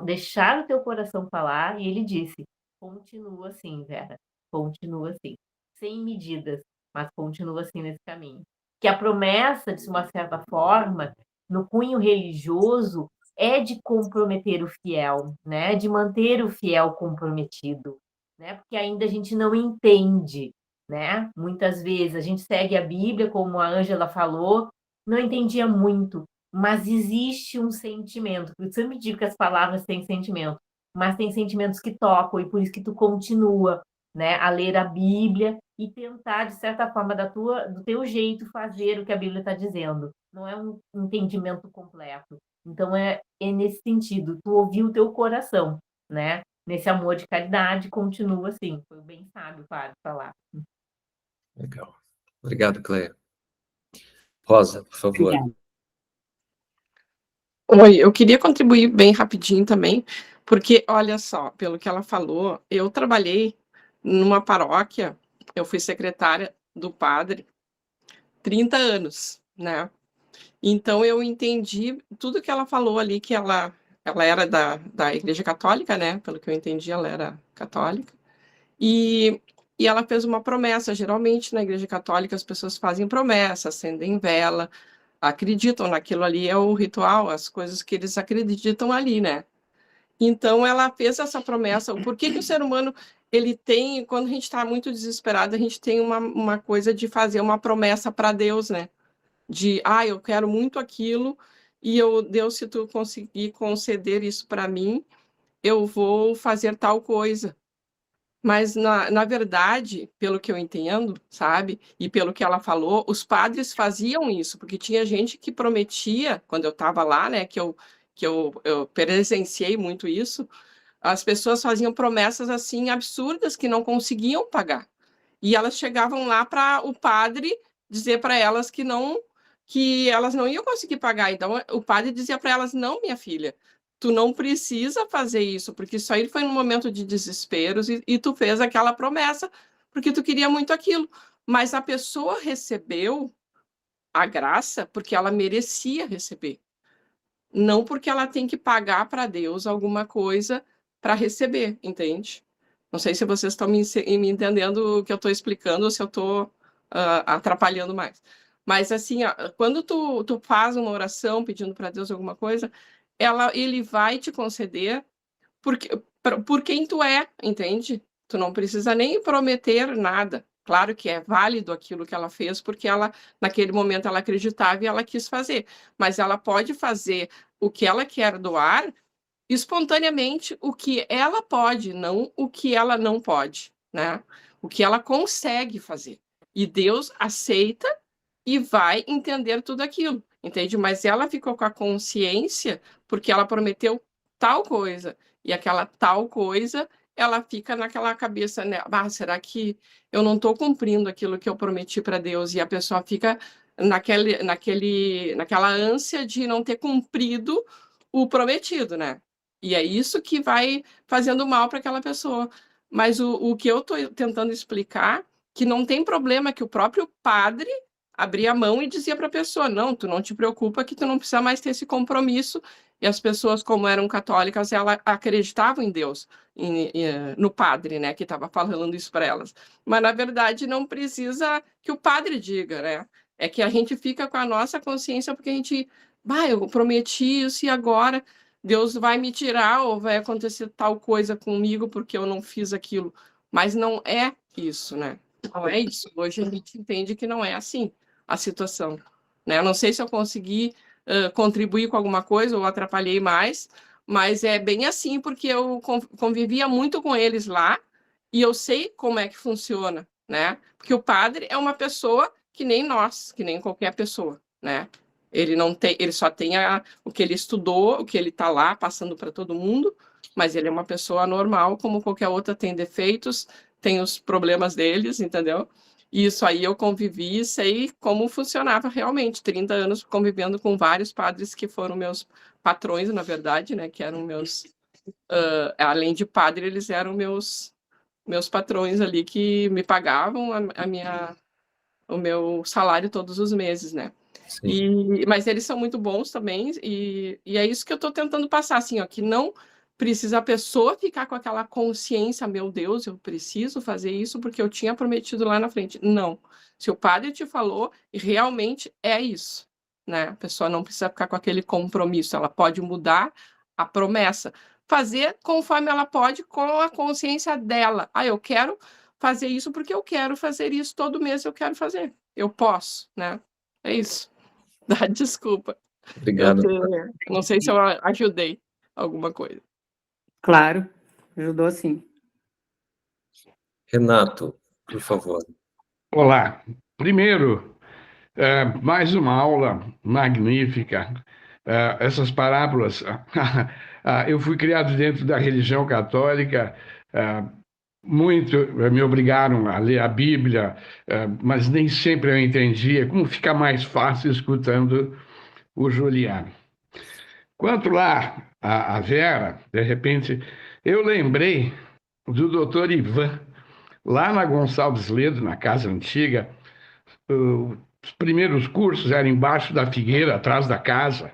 deixar o teu coração falar, e ele disse: continua assim, Vera. Continua assim. Sem medidas, mas continua assim nesse caminho. Que a promessa, de uma certa forma, no cunho religioso, é de comprometer o fiel, né? De manter o fiel comprometido, né? Porque ainda a gente não entende, né? Muitas vezes a gente segue a Bíblia, como a Ângela falou, não entendia muito, mas existe um sentimento. Eu sempre digo que as palavras têm sentimento, mas tem sentimentos que tocam, e por isso que tu continua, né, a ler a Bíblia e tentar, de certa forma, do teu jeito, fazer o que a Bíblia está dizendo. Não é um entendimento completo. Então, é nesse sentido, tu ouviu o teu coração, né? Nesse amor de caridade, continua assim. Foi bem sábio, padre, falar. Legal. Obrigado, Cleia. Rosa, por favor. Obrigada. Oi, eu queria contribuir bem rapidinho também, porque, olha só, pelo que ela falou, eu trabalhei numa paróquia, eu fui secretária do padre 30 anos, né? Então eu entendi tudo que ela falou ali, que ela era da Igreja Católica, né? Pelo que eu entendi, ela era católica. E ela fez uma promessa. Geralmente na Igreja Católica as pessoas fazem promessa, acendem vela, acreditam naquilo ali, é o ritual, as coisas que eles acreditam ali, né? Então ela fez essa promessa. Por que o ser humano, ele tem, quando a gente está muito desesperado, a gente tem uma coisa de fazer uma promessa para Deus, né? De, eu quero muito aquilo, e Deus, se tu conseguir conceder isso para mim, eu vou fazer tal coisa. Mas, na verdade, pelo que eu entendo, sabe, e pelo que ela falou, os padres faziam isso, porque tinha gente que prometia, quando eu estava lá, né, que eu presenciei muito isso, as pessoas faziam promessas, assim, absurdas, que não conseguiam pagar. E elas chegavam lá para o padre dizer para elas que elas não iam conseguir pagar. Então, o padre dizia para elas: não, minha filha, tu não precisa fazer isso, porque isso aí foi num momento de desesperos e tu fez aquela promessa porque tu queria muito aquilo. Mas a pessoa recebeu a graça porque ela merecia receber, não porque ela tem que pagar para Deus alguma coisa para receber, entende? Não sei se vocês estão me entendendo o que eu estou explicando ou se eu estou atrapalhando mais. Mas assim, quando tu faz uma oração pedindo para Deus alguma coisa, ele vai te conceder por quem tu é, entende? Tu não precisa nem prometer nada. Claro que é válido aquilo que ela fez, porque ela, naquele momento, ela acreditava e ela quis fazer. Mas ela pode fazer o que ela quer doar espontaneamente, o que ela pode, não o que ela não pode, né? O que ela consegue fazer. E Deus aceita e vai entender tudo aquilo, entende? Mas ela ficou com a consciência porque ela prometeu tal coisa, e aquela tal coisa, ela fica naquela cabeça, né? Ah, será que eu não estou cumprindo aquilo que eu prometi para Deus? E a pessoa fica naquela ânsia de não ter cumprido o prometido, né? E é isso que vai fazendo mal para aquela pessoa. Mas o que eu estou tentando explicar, que não tem problema que o próprio padre abria a mão e dizia para a pessoa, não, tu não te preocupa que tu não precisa mais ter esse compromisso. E as pessoas, como eram católicas, elas acreditavam em Deus, no padre, né, que estava falando isso para elas. Mas, na verdade, não precisa que o padre diga, né? É que a gente fica com a nossa consciência porque a gente, eu prometi isso e agora Deus vai me tirar ou vai acontecer tal coisa comigo porque eu não fiz aquilo. Mas não é isso, né? Não é isso. Hoje a gente entende que não é assim a situação, né? Eu não sei se eu consegui contribuir com alguma coisa ou atrapalhei mais, mas é bem assim, porque eu convivia muito com eles lá e eu sei como é que funciona, né? Porque o padre é uma pessoa que nem nós, que nem qualquer pessoa, né? Ele não tem, ele só tem o que ele estudou, o que ele está lá passando para todo mundo, mas ele é uma pessoa normal, como qualquer outra, tem defeitos, tem os problemas deles, entendeu? E isso aí eu convivi e sei como funcionava realmente. 30 anos convivendo com vários padres que foram meus patrões, na verdade, né? Que eram meus... além de padre, eles eram meus patrões ali que me pagavam o meu salário todos os meses, né? Mas eles são muito bons também, e é isso que eu estou tentando passar, assim, ó, que não precisa a pessoa ficar com aquela consciência, meu Deus, eu preciso fazer isso porque eu tinha prometido lá na frente. Não. Se o padre te falou, realmente é isso, né? A pessoa não precisa ficar com aquele compromisso, ela pode mudar a promessa, fazer conforme ela pode com a consciência dela. Eu quero fazer isso porque eu quero fazer isso todo mês, eu quero fazer. Eu posso, né? É isso. Desculpa. Obrigado. Não sei se eu ajudei alguma coisa. Claro, ajudou sim. Renato, por favor. Olá. Primeiro, mais uma aula magnífica. Essas parábolas, eu fui criado dentro da religião católica, muito me obrigaram a ler a Bíblia, mas nem sempre eu entendia. Como fica mais fácil escutando o Juliano. Quanto lá a Vera, de repente, eu lembrei do doutor Ivan, lá na Gonçalves Ledo, na casa antiga. Os primeiros cursos eram embaixo da figueira, atrás da casa.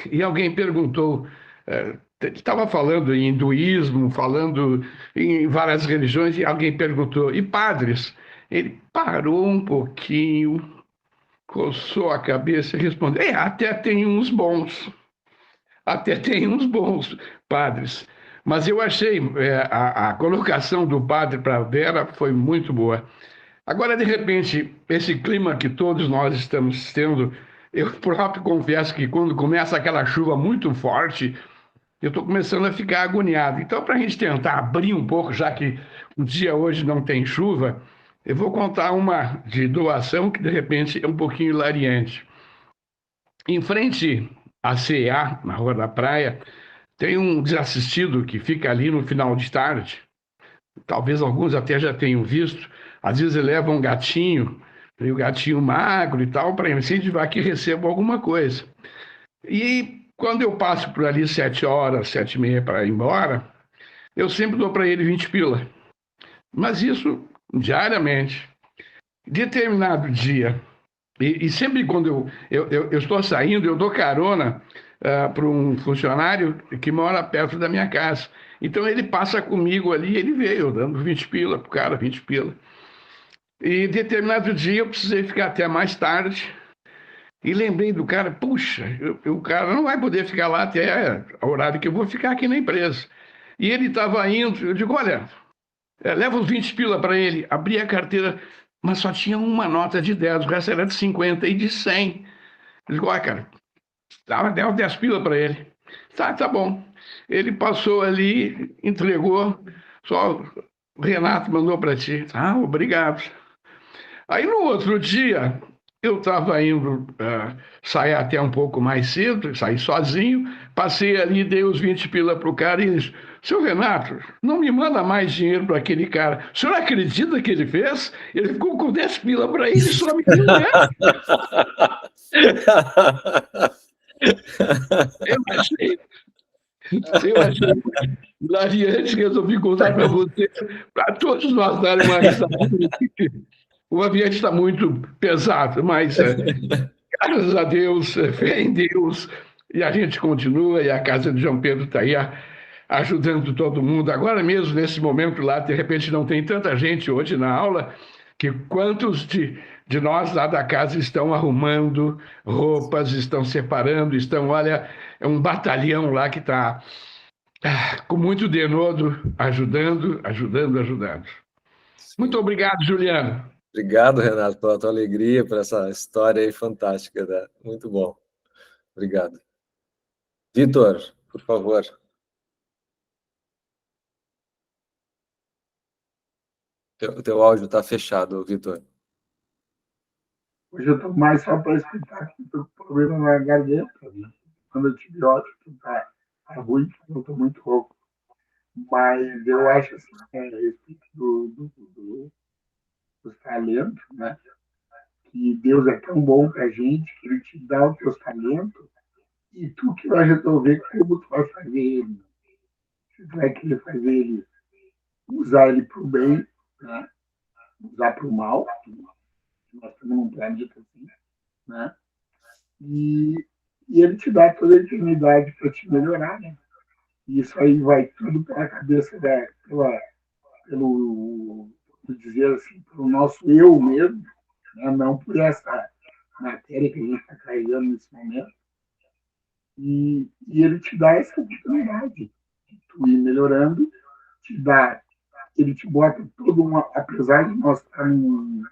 E alguém perguntou, estava falando em hinduísmo, falando em várias religiões, e alguém perguntou, e padres? Ele parou um pouquinho, coçou a cabeça e respondeu, até tem uns bons padres. Mas eu achei a colocação do padre para a Vera foi muito boa. Agora, de repente, esse clima que todos nós estamos tendo, eu próprio confesso que quando começa aquela chuva muito forte, eu estou começando a ficar agoniado. Então, para a gente tentar abrir um pouco, já que o dia hoje não tem chuva, eu vou contar uma de doação que, de repente, é um pouquinho hilariante. Em frente à CEA, na Rua da Praia, tem um desassistido que fica ali no final de tarde. Talvez alguns até já tenham visto. Às vezes ele leva um gatinho, e o gatinho magro e tal, para incentivar que receba alguma coisa. E quando eu passo por ali 7h, 7h30 para ir embora, eu sempre dou para ele 20 pila. Mas isso diariamente. Determinado dia, e sempre quando eu estou saindo, eu dou carona para um funcionário que mora perto da minha casa. Então ele passa comigo ali, ele veio dando 20 pila para o cara, 20 pila. E determinado dia eu precisei ficar até mais tarde. E lembrei do cara, puxa, o cara não vai poder ficar lá até o horário que eu vou ficar aqui na empresa. E ele estava indo, eu digo, olha, leva os 20 pila para ele. Abri a carteira, mas só tinha uma nota de 10, o resto era de 50 e de 100. Eu digo, olha, cara, dava 10 pila para ele. Tá bom. Ele passou ali, entregou, só o Renato mandou para ti. Ah, obrigado. Aí no outro dia, eu estava indo sair até um pouco mais cedo, saí sozinho, passei ali, dei os 20 pila para o cara e disse, seu Renato, não me manda mais dinheiro para aquele cara. O senhor acredita que ele fez? Ele ficou com 10 pila para ele e só me deu 10. Eu achei hilariante, resolvi contar para você, para todos nós darem uma risada. O ambiente está muito pesado, mas graças a Deus, fé em Deus, e a gente continua, e a Casa de João Pedro está aí ajudando todo mundo. Agora mesmo, nesse momento lá, de repente não tem tanta gente hoje na aula, que quantos de nós lá da casa estão arrumando roupas, estão separando, olha, é um batalhão lá que está com muito denodo, ajudando. Muito obrigado, Juliano. Obrigado, Renato, pela tua alegria, por essa história aí fantástica, né? Muito bom. Obrigado. Vitor, por favor. Teu áudio está fechado, Vitor. Hoje eu estou mais só para explicar que estou com problema na garganta, né? Quando o antibiótico está ruim, eu estou muito rouco. Mas eu acho assim, a respeito dos talentos, né? Que Deus é tão bom para a gente que Ele te dá os teus talentos e tu que vai resolver como tu vai fazer ele. Se tu vai querer fazer ele, usar ele para o bem, né? Usar para o mal, nós temos um planeta assim, né? E ele te dá toda a eternidade para te melhorar, né? E isso aí vai tudo pela cabeça pelo dizer assim, pelo nosso eu mesmo, né? Não por essa matéria que a gente está carregando nesse momento. E ele te dá essa oportunidade de tu ir melhorando, ele te bota todo uma, apesar de nós estar num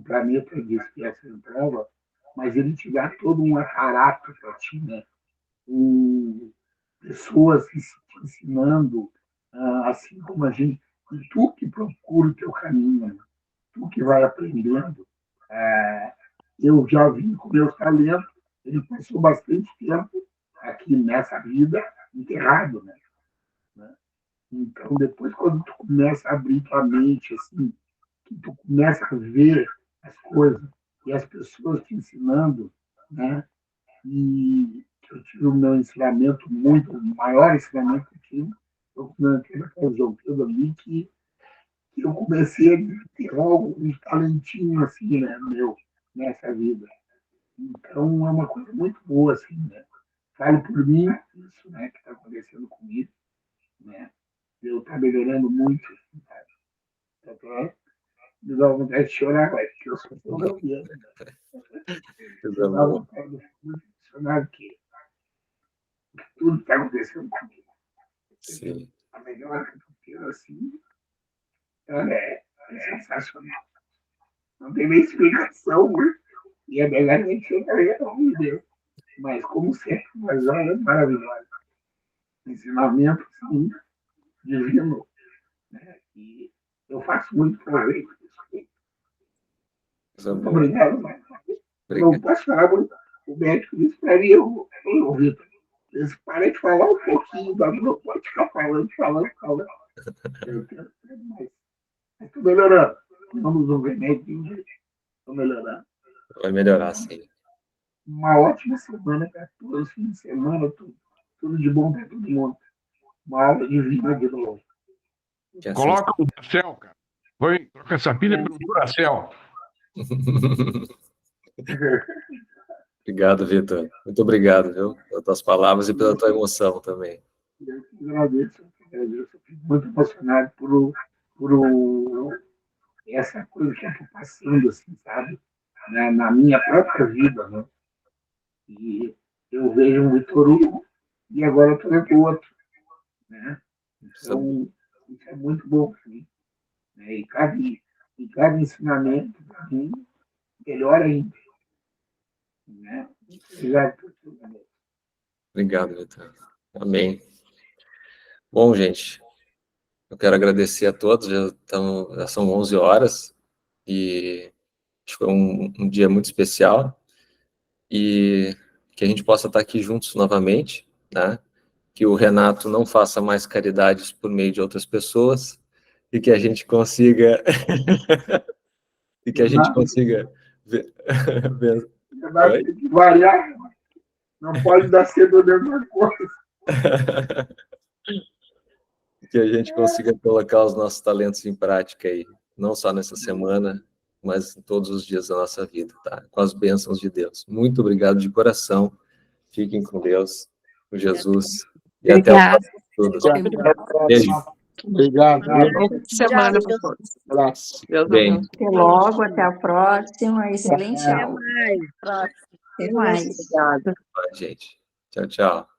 planeta de espécie em prova, mas ele te dá todo um aparato para ti, né? Pessoas te ensinando, assim como a gente, e tu que procura o teu caminho, né? Tu que vai aprendendo. Eu já vim com meus talentos, ele passou bastante tempo aqui nessa vida enterrado, né? Então, depois, quando tu começa a abrir tua mente, assim, que tu começa a ver as coisas e as pessoas te ensinando, né? E eu tive o meu ensinamento muito, o maior ensinamento que tive, eu naquele João Pedro ali, que eu comecei a ter um talentinho assim, né, meu, nessa vida. Então, é uma coisa muito boa, assim, né? Falo por mim, isso, né, que está acontecendo comigo, né? Eu estou melhorando muito, assim, sabe? Até me dá vontade de chorar, porque eu sou tão campeão. Me dá vontade de funcionar que tudo está acontecendo comigo. Sim. A melhora que eu estou tendo, assim, é sensacional. Não tem nem explicação, né? E é melhor a gente não Deus. Mas, como sempre, mas é maravilhosa. Ensinamento, sim, divino. Né? E eu faço muito proveito disso. Muito obrigado, mas não posso falar muito. O médico disse para mim, Vitor, parei de falar um pouquinho, mas não pode ficar falando. Eu quero mais. Mas estou melhorando. Vamos um remédio, estou melhorando. Vai melhorar, sim. uma ótima semana para todos, fim de semana, tudo de bom para todo mundo. Uma aula divina de novo. Que assim Coloca o Duracell, cara. Troca essa pilha pelo Duracell. Obrigado, Vitor. Muito obrigado, viu, pelas tuas palavras e pela tua emoção também. Eu que agradeço. Eu fico muito emocionado essa coisa que eu estou passando, assim, sabe? Na minha própria vida, né? E eu vejo um Vitor Hugo e agora eu estou vendo outro, né? Então, isso é muito bom para mim. Né? E cada ensinamento, para mim, melhor ainda. Né? Obrigado por tudo. Obrigado, Vitor. Amém. Bom, gente, eu quero agradecer a todos, já são 11 horas, e acho que foi um dia muito especial, e que a gente possa estar aqui juntos novamente, né? Que o Renato não faça mais caridades por meio de outras pessoas, e que a gente consiga... e que a gente consiga... Vai ter que variar, não pode dar cedo a mesma coisa. Que a gente consiga colocar os nossos talentos em prática aí, não só nessa semana, mas em todos os dias da nossa vida, tá? Com as bênçãos de Deus. Muito obrigado de coração. Fiquem com Deus, com Jesus. E até o próximo estudo. Beijo. Obrigado. Boa semana para todos. Abraço. Deus Bem. abençoe. Até logo, até a próxima. Excelente Até aula. mais. Próximo. Até mais. Obrigada. Vai, gente. Tchau, tchau.